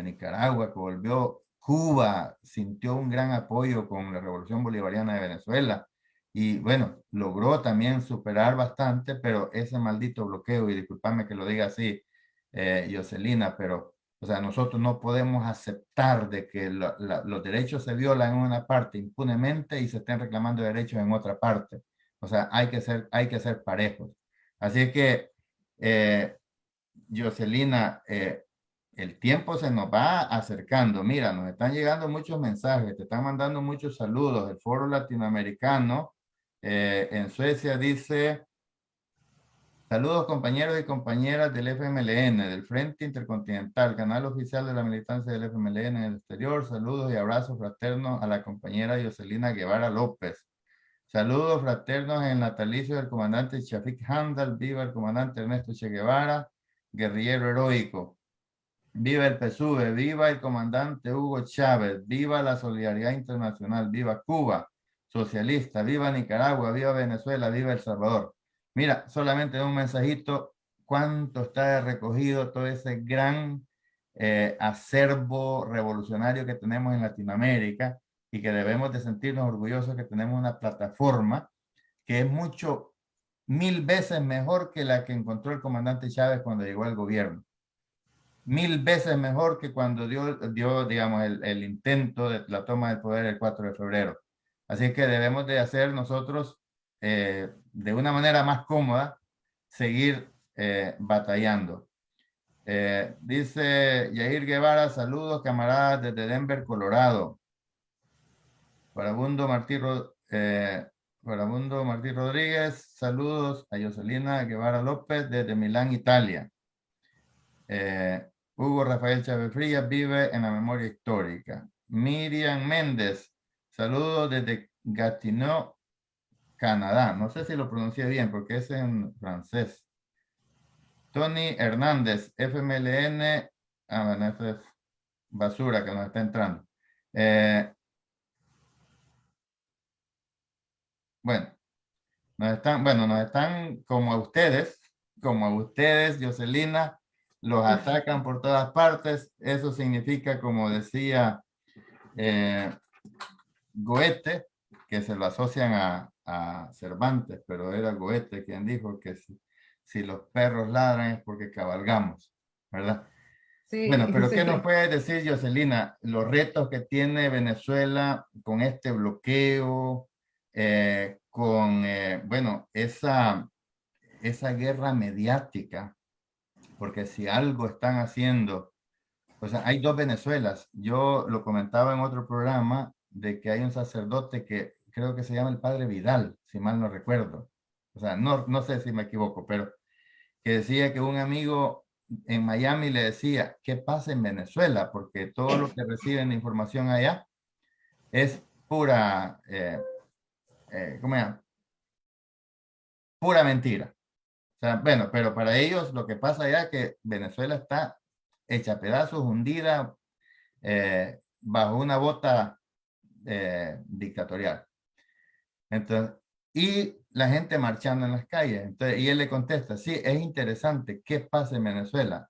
Nicaragua, que volvió, Cuba sintió un gran apoyo con la Revolución Bolivariana de Venezuela, y bueno, logró también superar bastante, pero ese maldito bloqueo, y discúlpame que lo diga así, Jocelina, pero o sea, nosotros no podemos aceptar de que los derechos se violan en una parte impunemente y se estén reclamando derechos en otra parte. O sea, hay que ser parejos. Así que, Jocelina, el tiempo se nos va acercando. Mira, nos están llegando muchos mensajes, te están mandando muchos saludos. El Foro Latinoamericano en Suecia dice: saludos compañeros y compañeras del FMLN, del Frente Intercontinental, canal oficial de la militancia del FMLN en el exterior. Saludos y abrazos fraternos a la compañera Jocelina Guevara López. Saludos fraternos en el natalicio del comandante Shafik Handal. Viva el comandante Ernesto Che Guevara, guerrillero heroico. Viva el PSUV, viva el comandante Hugo Chávez, viva la solidaridad internacional, viva Cuba, socialista, viva Nicaragua, viva Venezuela, viva El Salvador. Mira, solamente un mensajito, cuánto está recogido todo ese gran acervo revolucionario que tenemos en Latinoamérica, y que debemos de sentirnos orgullosos que tenemos una plataforma que es mil veces mejor que la que encontró el comandante Chávez cuando llegó al gobierno. 1000 veces mejor que cuando dio digamos, el intento de la toma del poder el 4 de febrero. Así que debemos de hacer nosotros, de una manera más cómoda, seguir batallando. Dice Yair Guevara: saludos camaradas desde Denver, Colorado. Farabundo Martí Rodríguez: saludos a Jocelina Guevara López desde Milán, Italia. Hugo Rafael Chávez Frías: vive en la memoria histórica. Miriam Méndez: saludos desde Gatineau, Canadá. No sé si lo pronuncié bien porque es en francés. Tony Hernández: FMLN. Bueno, esto es basura que nos está entrando. bueno, nos están como a ustedes, Jocelina, los atacan por todas partes. Eso significa, como decía Goethe, que se lo asocian a Cervantes, pero era Goethe quien dijo que si los perros ladran es porque cabalgamos, ¿verdad? Sí, Bueno, pero sí. ¿qué nos puede decir, Jocelina, los retos que tiene Venezuela con este bloqueo, bueno, esa guerra mediática? Porque si algo están haciendo, o sea, hay dos Venezuelas. Yo lo comentaba en otro programa de que hay un sacerdote que creo que se llama el Padre Vidal, si mal no recuerdo. O sea, no sé si me equivoco, pero que decía que un amigo en Miami le decía, ¿qué pasa en Venezuela? Porque todo lo que reciben de información allá es pura, ¿cómo se llama? Pura mentira. O sea, bueno, pero para ellos lo que pasa allá es que Venezuela está hecha a pedazos, hundida bajo una bota dictatorial. Entonces, y la gente marchando en las calles. Entonces, y él le contesta, sí, es interesante, ¿qué pasa en Venezuela?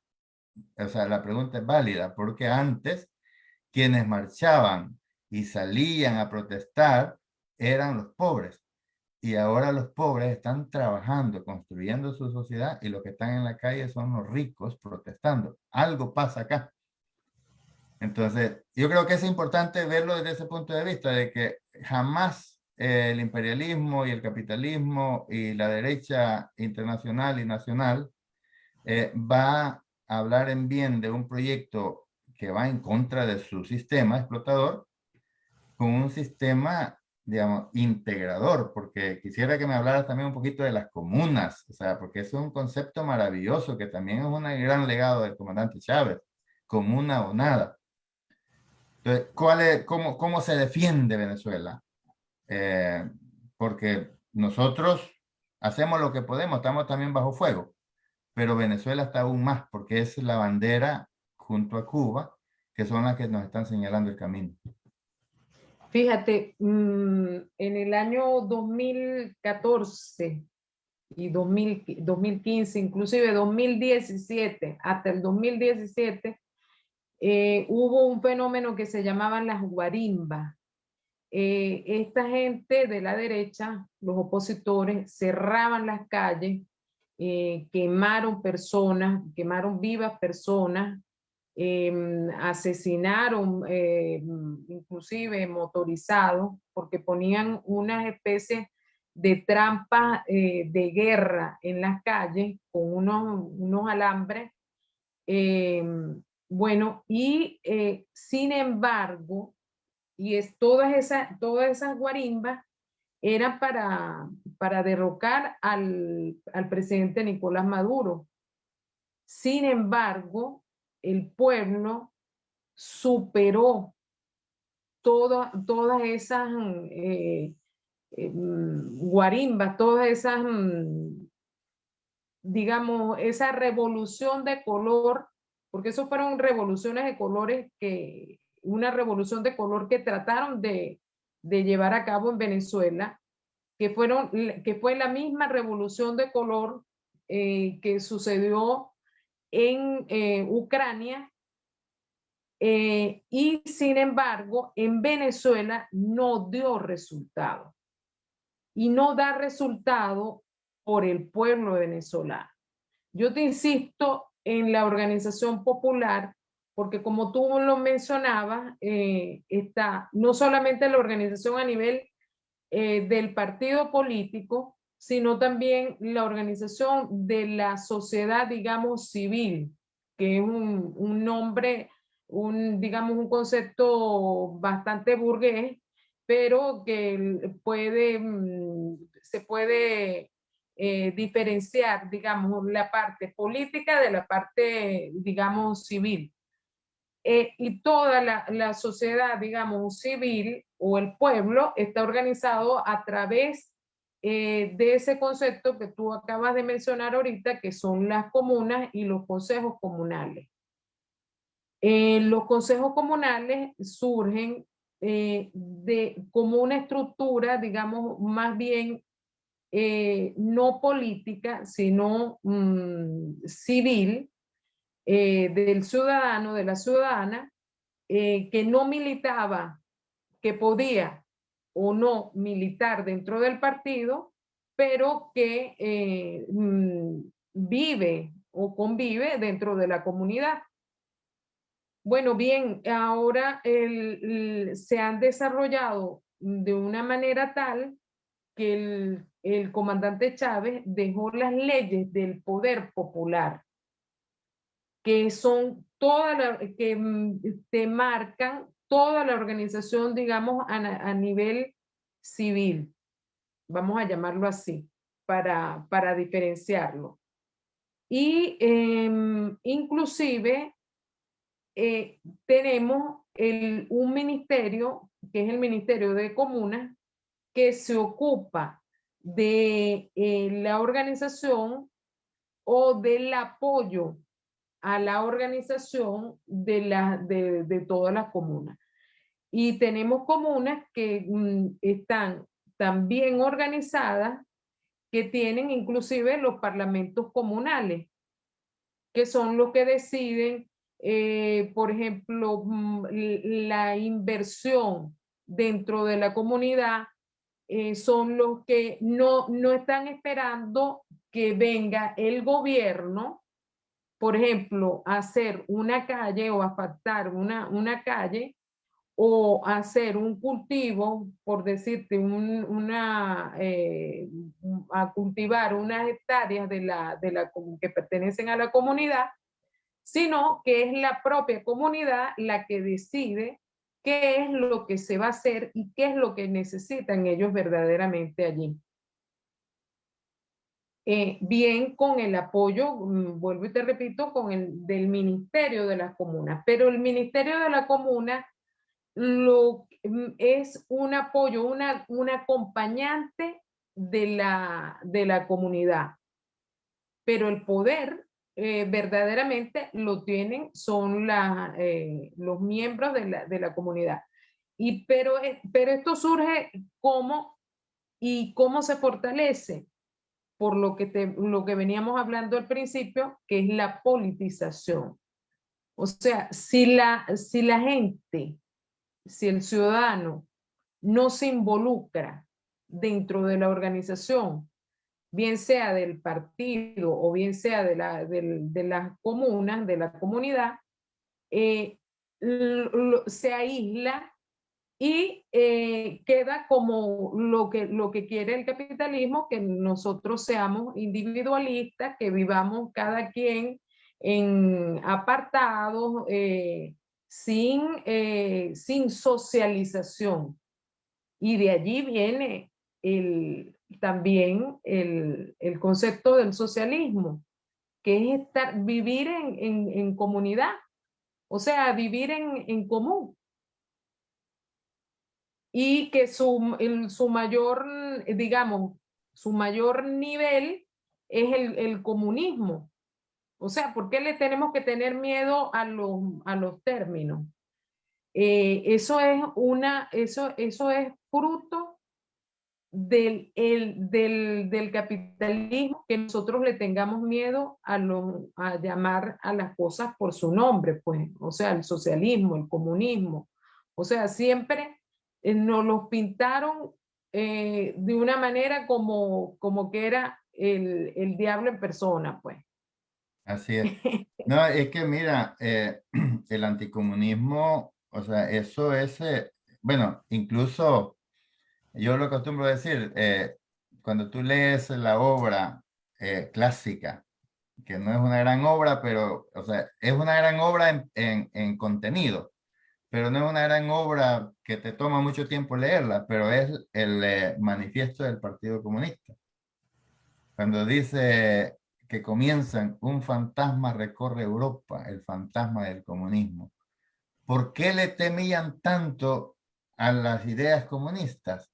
O sea, la pregunta es válida, porque antes quienes marchaban y salían a protestar eran los pobres. Y ahora los pobres están trabajando, construyendo su sociedad, y los que están en la calle son los ricos protestando. Algo pasa acá. Entonces, yo creo que es importante verlo desde ese punto de vista, de que jamás el imperialismo y el capitalismo y la derecha internacional y nacional va a hablar en bien de un proyecto que va en contra de su sistema explotador, con un sistema, digamos, integrador, porque quisiera que me hablaras también un poquito de las comunas, o sea, porque es un concepto maravilloso que también es un gran legado del comandante Chávez, comuna o nada. Entonces, cómo se defiende Venezuela? Porque nosotros hacemos lo que podemos, estamos también bajo fuego, pero Venezuela está aún más, porque es la bandera junto a Cuba, que son las que nos están señalando el camino. Fíjate, en el año 2014 y 2015, inclusive 2017, hasta el 2017, hubo un fenómeno que se llamaban las guarimbas. Esta gente de la derecha, los opositores, cerraban las calles, quemaron personas, quemaron vivas personas, asesinaron inclusive motorizados, porque ponían unas especies de trampas de guerra en las calles con unos alambres. Bueno, y sin embargo, y es todas esas guarimbas eran para derrocar al presidente Nicolás Maduro. Sin embargo, el pueblo superó todas esas guarimbas, todas esas, digamos, esa revolución de color, porque eso fueron revoluciones de colores una revolución de color que trataron de llevar a cabo en Venezuela, que fue la misma revolución de color que sucedió en Ucrania, y sin embargo en Venezuela no dio resultado, y no da resultado por el pueblo venezolano. Yo te insisto en la organización popular, porque como tú lo mencionabas, está no solamente la organización a nivel del partido político, sino también la organización de la sociedad, digamos, civil, que es un nombre, digamos, un concepto bastante burgués, pero que se puede diferenciar, digamos, la parte política de la parte, digamos, civil. Y toda la sociedad, digamos, civil o el pueblo está organizado a través de ese concepto que tú acabas de mencionar ahorita, que son las comunas y los consejos comunales. Los consejos comunales surgen como una estructura, digamos, más bien no política, sino civil, del ciudadano, de la ciudadana, que no militaba, que podía o no militar dentro del partido, pero que vive o convive dentro de la comunidad. Bueno, bien, ahora se han desarrollado de una manera tal que el comandante Chávez dejó las leyes del poder popular, que son que te marcan toda la organización, digamos, a nivel civil, vamos a llamarlo así, para diferenciarlo. Y inclusive tenemos un ministerio, que es el Ministerio de Comunas, que se ocupa de la organización o del apoyo a la organización de todas las comunas. Y tenemos comunas que están tan bien organizadas que tienen inclusive los parlamentos comunales, que son los que deciden, por ejemplo, la inversión dentro de la comunidad. Son los que no están esperando que venga el gobierno, por ejemplo, a hacer una calle o asfaltar una calle o hacer un cultivo, por decirte, a cultivar unas hectáreas que pertenecen a la comunidad, sino que es la propia comunidad la que decide qué es lo que se va a hacer y qué es lo que necesitan ellos verdaderamente allí. Bien con el apoyo, vuelvo y te repito, del Ministerio de las Comunas, pero el Ministerio de la Comuna es un apoyo, un acompañante de la comunidad, pero el poder verdaderamente lo tienen son los miembros de la comunidad. Pero esto surge cómo se fortalece por lo que veníamos hablando al principio, que es la politización. O sea, si la gente, si el ciudadano no se involucra dentro de la organización, bien sea del partido o bien sea de las comunas, de la comunidad, se aísla y queda como lo que quiere el capitalismo, que nosotros seamos individualistas, que vivamos cada quien en apartados, sin socialización. Y de allí viene también el concepto del socialismo, que es vivir en comunidad, o sea, vivir en común. Y que su mayor, digamos, su mayor nivel es el comunismo. O sea, ¿por qué le tenemos que tener miedo a los términos? Eso es fruto del capitalismo, que nosotros le tengamos miedo a llamar a las cosas por su nombre, pues, o sea, el socialismo, el comunismo. O sea, siempre nos los pintaron de una manera como que era el diablo en persona, pues. Así es. No, es que mira, el anticomunismo, o sea, eso es, bueno, incluso yo lo acostumbro a decir, cuando tú lees la obra clásica, que no es una gran obra, pero, o sea, es una gran obra en contenido, pero no es una gran obra que te toma mucho tiempo leerla, pero es el manifiesto del Partido Comunista. Cuando dice que comienzan, un fantasma recorre Europa, el fantasma del comunismo. ¿Por qué le temían tanto a las ideas comunistas?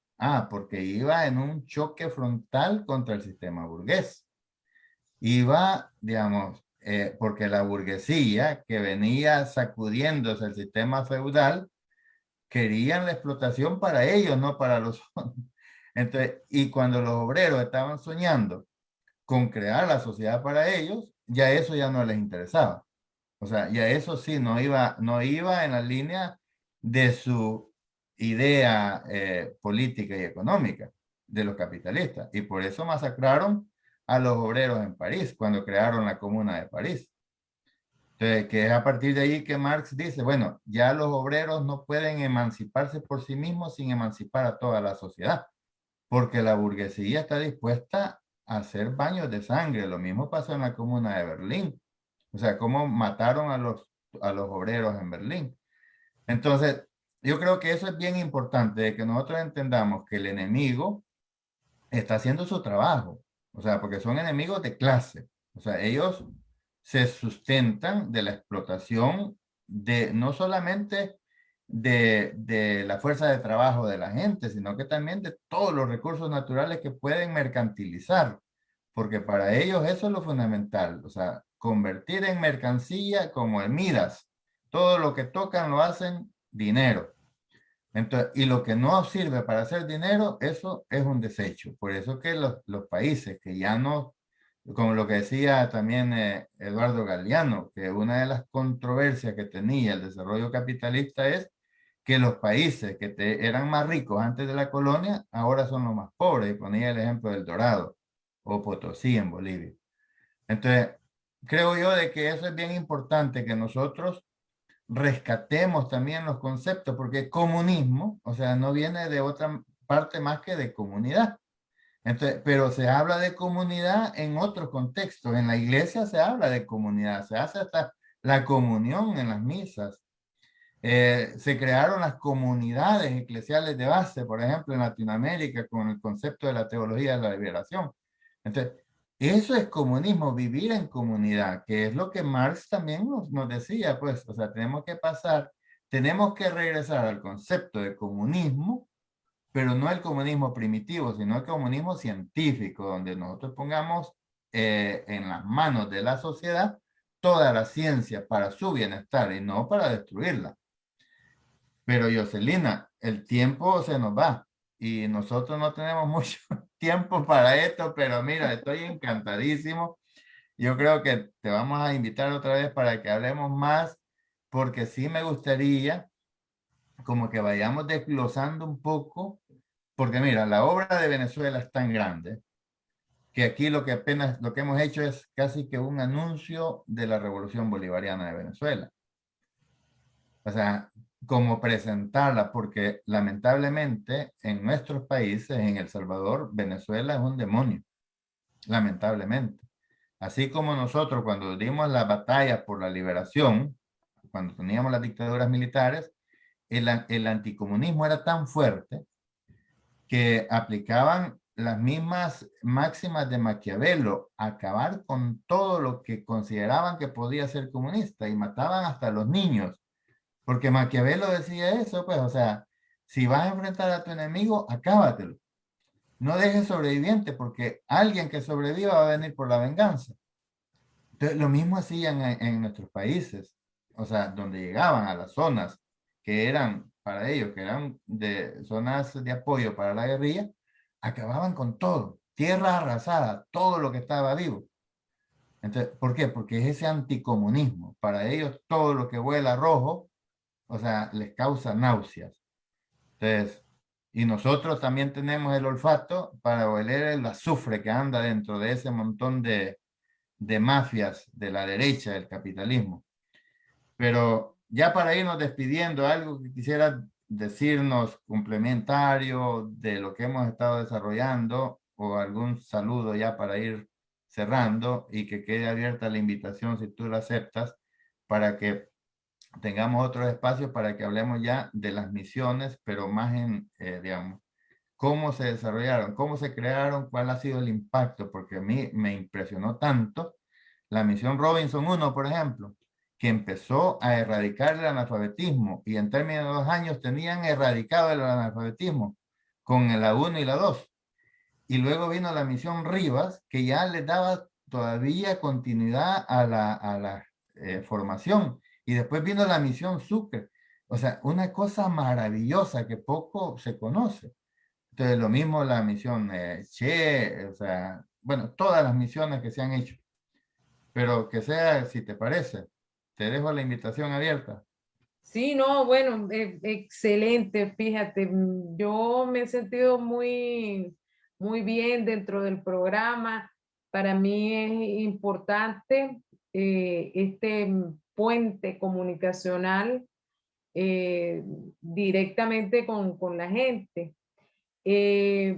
Porque iba en un choque frontal contra el sistema burgués. Iba, digamos, porque la burguesía que venía sacudiéndose el sistema feudal, querían la explotación para ellos, no para los otros. Entonces, y cuando los obreros estaban soñando con crear la sociedad para ellos, ya eso ya no les interesaba. O sea, ya eso sí, no iba en la línea de su idea política y económica de los capitalistas. Y por eso masacraron a los obreros en París, cuando crearon la Comuna de París. Entonces, que es a partir de ahí que Marx dice, bueno, ya los obreros no pueden emanciparse por sí mismos sin emancipar a toda la sociedad, porque la burguesía está dispuesta a hacer baños de sangre. Lo mismo pasó en la Comuna de Berlín. O sea, cómo mataron a los obreros en Berlín. Entonces, yo creo que eso es bien importante, de que nosotros entendamos que el enemigo está haciendo su trabajo. O sea, porque son enemigos de clase. O sea, ellos se sustentan de la explotación de no solamente de la fuerza de trabajo de la gente, sino que también de todos los recursos naturales que pueden mercantilizar, porque para ellos eso es lo fundamental. O sea, convertir en mercancía como el Midas. Todo lo que tocan lo hacen dinero. Entonces, y lo que no sirve para hacer dinero, eso es un desecho. Por eso que los países que ya no, como lo que decía también Eduardo Galeano, que una de las controversias que tenía el desarrollo capitalista es que los países que eran más ricos antes de la colonia, ahora son los más pobres. Y ponía el ejemplo del Dorado o Potosí en Bolivia. Entonces, creo yo de que eso es bien importante, que nosotros rescatemos también los conceptos, porque comunismo, o sea, no viene de otra parte más que de comunidad. Entonces, pero se habla de comunidad en otros contextos. En la iglesia se habla de comunidad, se hace hasta la comunión en las misas. Se crearon las comunidades eclesiales de base, por ejemplo, en Latinoamérica, con el concepto de la teología de la liberación. Entonces, eso es comunismo, vivir en comunidad, que es lo que Marx también nos decía, pues, o sea, tenemos que regresar al concepto de comunismo, pero no el comunismo primitivo, sino el comunismo científico, donde nosotros pongamos en las manos de la sociedad toda la ciencia para su bienestar y no para destruirla. Pero Jocelina, el tiempo se nos va y nosotros no tenemos mucho tiempo para esto, pero mira, estoy encantadísimo. Yo creo que te vamos a invitar otra vez para que hablemos más, porque sí me gustaría como que vayamos desglosando un poco, porque mira, la obra de Venezuela es tan grande que aquí lo que hemos hecho es casi que un anuncio de la Revolución Bolivariana de Venezuela. O sea, como presentarla, porque lamentablemente en nuestros países, en El Salvador, Venezuela es un demonio, lamentablemente. Así como nosotros cuando dimos la batalla por la liberación, cuando teníamos las dictaduras militares, el anticomunismo era tan fuerte que aplicaban las mismas máximas de Maquiavelo, acabar con todo lo que consideraban que podía ser comunista y mataban hasta a los niños. Porque Maquiavelo decía eso, pues, o sea, si vas a enfrentar a tu enemigo, acábatelo. No dejes sobreviviente, porque alguien que sobreviva va a venir por la venganza. Entonces, lo mismo hacían en nuestros países, o sea, donde llegaban a las zonas que eran para ellos, que eran de zonas de apoyo para la guerrilla, acababan con todo, tierra arrasada, todo lo que estaba vivo. Entonces, ¿por qué? Porque es ese anticomunismo. Para ellos, todo lo que vuela rojo, o sea, les causa náuseas. Entonces, y nosotros también tenemos el olfato para oler el azufre que anda dentro de ese montón de mafias de la derecha del capitalismo. Pero ya para irnos despidiendo, algo que quisiera decirnos complementario de lo que hemos estado desarrollando o algún saludo ya para ir cerrando y que quede abierta la invitación si tú la aceptas para que tengamos otros espacios para que hablemos ya de las misiones, pero más en, digamos, cómo se desarrollaron, cómo se crearon, cuál ha sido el impacto, porque a mí me impresionó tanto la misión Robinson 1, por ejemplo, que empezó a erradicar el analfabetismo y en términos de 2 años tenían erradicado el analfabetismo con la 1 y la 2. Y luego vino la misión Rivas, que ya les daba todavía continuidad a la formación. Y después vino la misión Sucre. O sea, una cosa maravillosa que poco se conoce. Entonces, lo mismo la misión Che, o sea, bueno, todas las misiones que se han hecho. Pero que sea, si te parece, te dejo la invitación abierta. Sí, no, bueno, excelente, fíjate, yo me he sentido muy bien dentro del programa. Para mí es importante este puente comunicacional eh, directamente con la gente.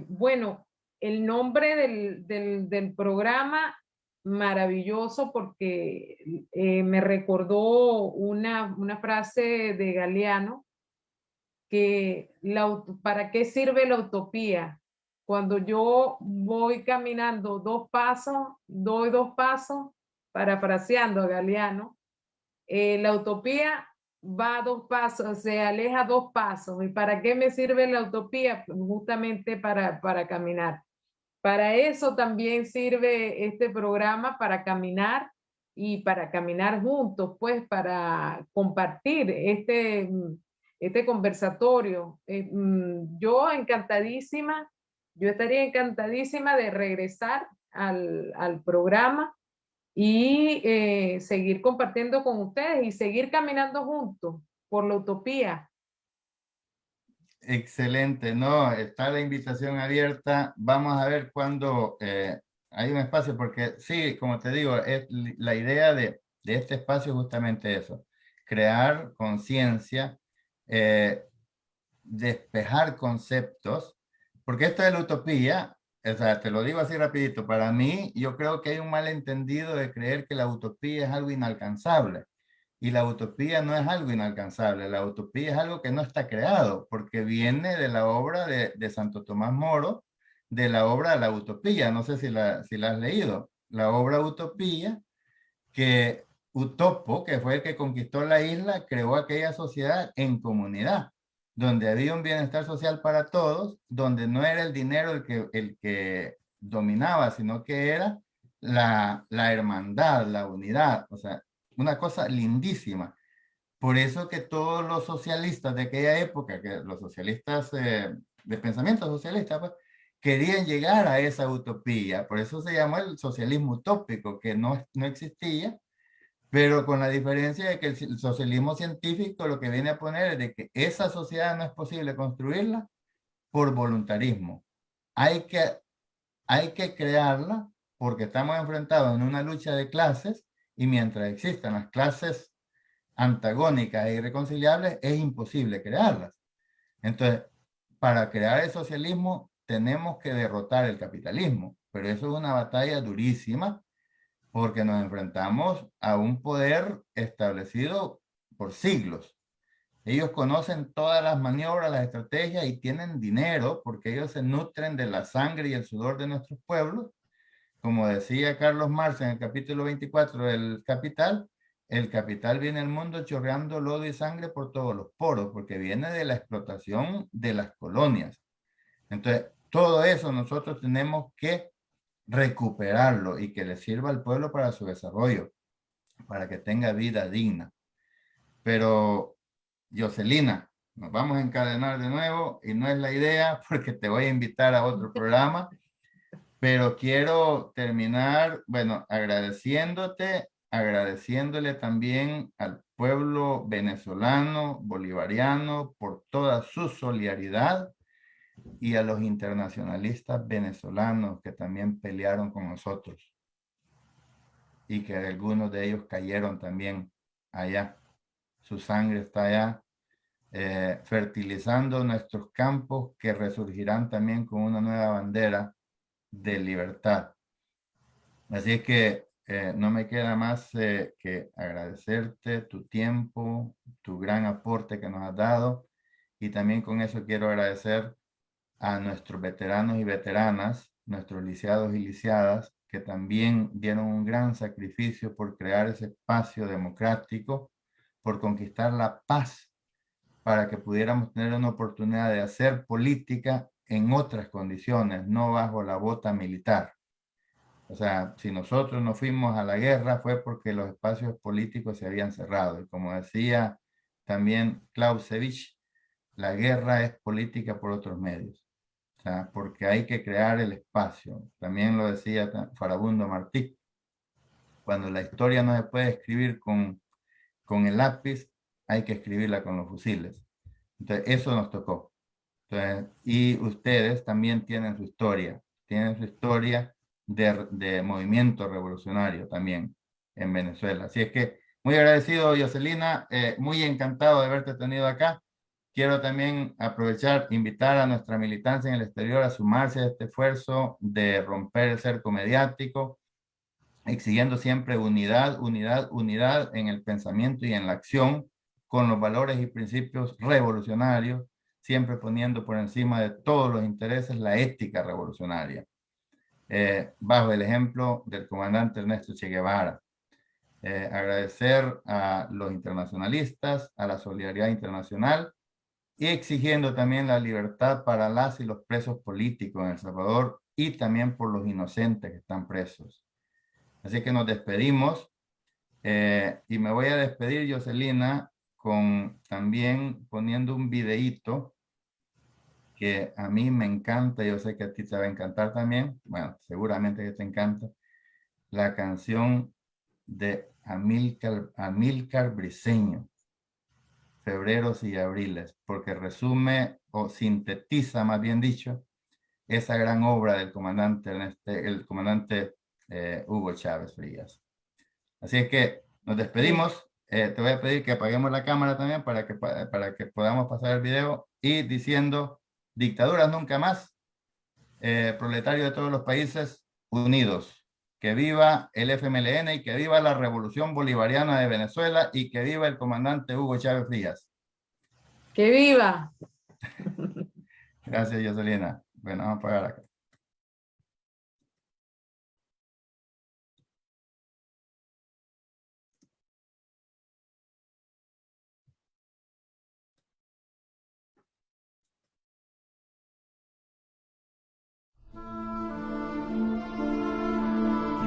Bueno, el nombre del programa, maravilloso, porque me recordó una frase de Galeano, que ¿para qué sirve la utopía? Cuando yo voy caminando 2 pasos, doy 2 pasos, parafraseando a Galeano, la utopía va a 2 pasos, se aleja 2 pasos. ¿Y para qué me sirve la utopía? Pues justamente para caminar. Para eso también sirve este programa, para caminar y para caminar juntos, pues para compartir este conversatorio. Yo encantadísima, yo estaría encantadísima de regresar al programa y seguir compartiendo con ustedes y seguir caminando juntos por la utopía. Excelente, no, está la invitación abierta. Vamos a ver cuándo hay un espacio, porque sí, como te digo, la idea de este espacio es justamente eso, crear conciencia, despejar conceptos, porque esto de la utopía, o sea, te lo digo así rapidito, para mí yo creo que hay un malentendido de creer que la utopía es algo inalcanzable. Y la utopía no es algo inalcanzable, la utopía es algo que no está creado, porque viene de la obra de Santo Tomás Moro, de la obra La Utopía, no sé si la has leído, la obra Utopía, que Utopo, que fue el que conquistó la isla, creó aquella sociedad en comunidad, donde había un bienestar social para todos, donde no era el dinero el que dominaba, sino que era la hermandad, la unidad, o sea, una cosa lindísima. Por eso que todos los socialistas de aquella época, que los socialistas de pensamiento socialista, pues, querían llegar a esa utopía. Por eso se llamó el socialismo utópico, que no existía, pero con la diferencia de que el socialismo científico lo que viene a poner es de que esa sociedad no es posible construirla por voluntarismo. Hay que crearla porque estamos enfrentados en una lucha de clases, y mientras existan las clases antagónicas e irreconciliables, es imposible crearlas. Entonces, para crear el socialismo tenemos que derrotar el capitalismo, pero eso es una batalla durísima porque nos enfrentamos a un poder establecido por siglos. Ellos conocen todas las maniobras, las estrategias y tienen dinero porque ellos se nutren de la sangre y el sudor de nuestros pueblos. Como decía Carlos Marx en el capítulo 24 del Capital, el capital viene al mundo chorreando lodo y sangre por todos los poros, porque viene de la explotación de las colonias. Entonces, todo eso nosotros tenemos que recuperarlo y que le sirva al pueblo para su desarrollo, para que tenga vida digna. Pero, Jocelina, nos vamos a encadenar de nuevo y no es la idea porque te voy a invitar a otro programa. Pero quiero terminar, bueno, agradeciéndole también al pueblo venezolano, bolivariano, por toda su solidaridad, y a los internacionalistas venezolanos que también pelearon con nosotros y que algunos de ellos cayeron también allá. Su sangre está allá, fertilizando nuestros campos que resurgirán también con una nueva bandera de libertad. Así que no me queda más que agradecerte tu tiempo, tu gran aporte que nos has dado, y también con eso quiero agradecer a nuestros veteranos y veteranas, nuestros lisiados y lisiadas, que también dieron un gran sacrificio por crear ese espacio democrático, por conquistar la paz, para que pudiéramos tener una oportunidad de hacer política en otras condiciones, no bajo la bota militar. O sea, si nosotros no fuimos a la guerra fue porque los espacios políticos se habían cerrado. Y como decía también Clausewitz, la guerra es política por otros medios. O sea, porque hay que crear el espacio. También lo decía Farabundo Martí. Cuando la historia no se puede escribir con el lápiz, hay que escribirla con los fusiles. Entonces, eso nos tocó. Entonces, y ustedes también tienen su historia de movimiento revolucionario también en Venezuela. Así es que muy agradecido, Yoselina, muy encantado de haberte tenido acá. Quiero también aprovechar, invitar a nuestra militancia en el exterior a sumarse a este esfuerzo de romper el cerco mediático, exigiendo siempre unidad, unidad, unidad en el pensamiento y en la acción, con los valores y principios revolucionarios, siempre poniendo por encima de todos los intereses la ética revolucionaria, bajo el ejemplo del comandante Ernesto Che Guevara. Agradecer a los internacionalistas, a la solidaridad internacional, y exigiendo también la libertad para las y los presos políticos en El Salvador y también por los inocentes que están presos. Así que nos despedimos y me voy a despedir, Yoselina, también poniendo un videíto que a mí me encanta, yo sé que a ti te va a encantar también, bueno, seguramente que te encanta, la canción de Amílcar Briceño, Febreros y Abriles, porque resume o sintetiza, más bien dicho, esa gran obra del comandante, el comandante Hugo Chávez Frías. Así es que nos despedimos. Te voy a pedir que apaguemos la cámara también para que podamos pasar el video y diciendo: dictaduras nunca más, proletarios de todos los países unidos. Que viva el FMLN y que viva la Revolución Bolivariana de Venezuela y que viva el comandante Hugo Chávez Frías. ¡Que viva! Gracias, Yoselina. Bueno, vamos a apagar acá.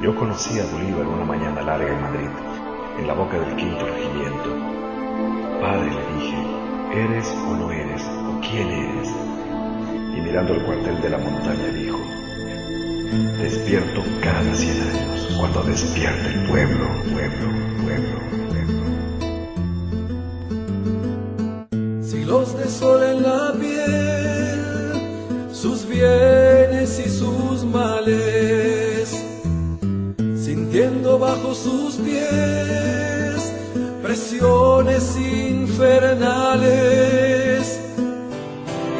Yo conocí a Bolívar una mañana larga en Madrid, en la boca del 5º regimiento. Padre, le dije, ¿eres o no eres? ¿O quién eres? Y mirando el cuartel de la montaña dijo, despierto cada 100 años, cuando despierte el pueblo, pueblo, pueblo, pueblo. Siglos de sol en la piel, sus bienes y sus males, sintiendo bajo sus pies presiones infernales.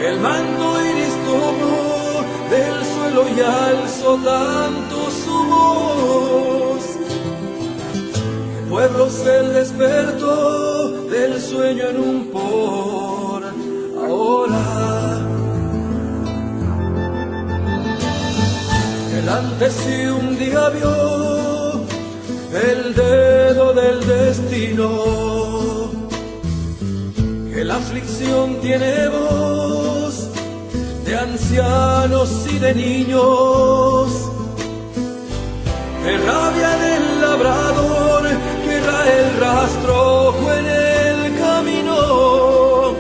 El mando iris tomó del suelo y alzó tanto su voz. El pueblo se despertó del sueño en un por ahora. El antes sí un día vio el dedo del destino, que la aflicción tiene voz de ancianos y de niños, que rabia del labrador que rae el rastrojo en el camino,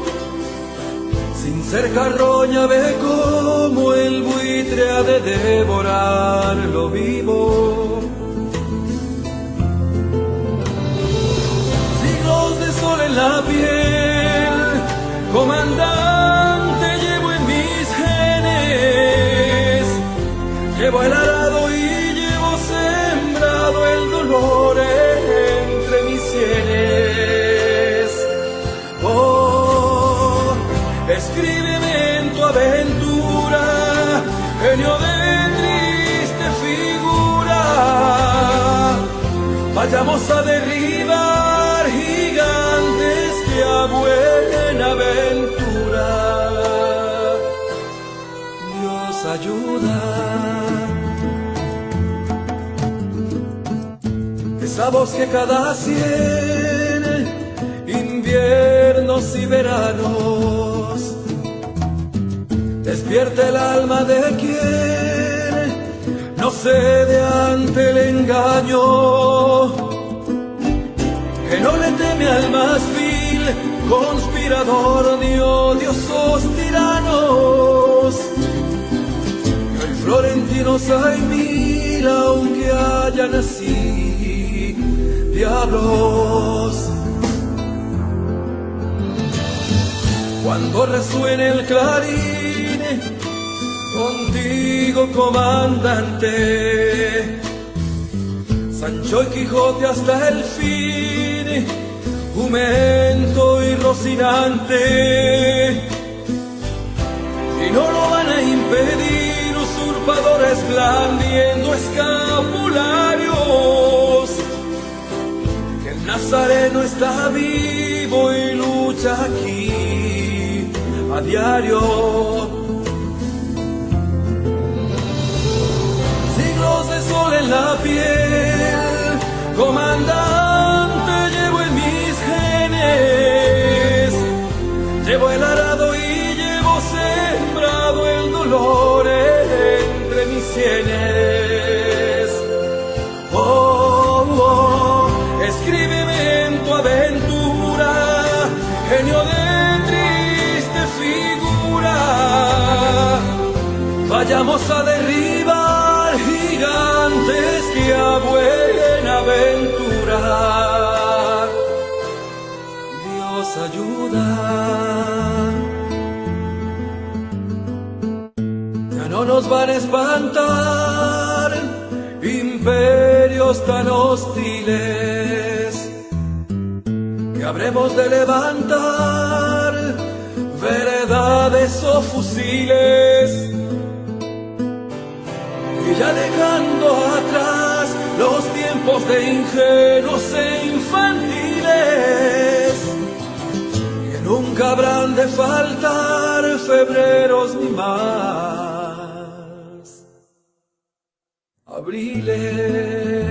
sin ser carroña ve como el buitre ha de devorar lo vivo. Siglos de sol en la piel, comandante, llevo en mis genes, llevo el arado y llevo sembrado el dolor entre mis sienes. Oh, escríbeme en tu aventura, genio de triste figura, vayamos a derribar gigantes que a buena aventura Dios ayuda. Esa voz que cada 100 inviernos y veranos despierta el alma de quien no cede ante el engaño, que no le teme al más vil conspirador de odiosos tiranos. Que hay florentinos, hay mil, aunque hayan así diablos. Cuando resuene el clarín, contigo comandante, Sancho y Quijote hasta el fin, Jumento y Rocinante. Y no lo van a impedir usurpadores blandiendo escapularios, que el Nazareno está vivo y lucha aquí a diario. Siglos de sol en la piel, comandante, llevo en mis genes, llevo el arado y llevo sembrado el dolor entre mis sienes. Oh, oh, escríbeme en tu aventura, genio de figura, vayamos a derribar gigantes que a buena aventura Dios ayuda. Ya no nos van a espantar imperios tan hostiles, que habremos de levantar veredades o fusiles, y ya dejando atrás los tiempos de ingenuos e infantiles, que nunca habrán de faltar febreros ni más abriles.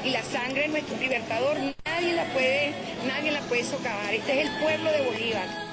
Y la sangre de nuestro libertador nadie la puede socavar. Este es el pueblo de Bolívar.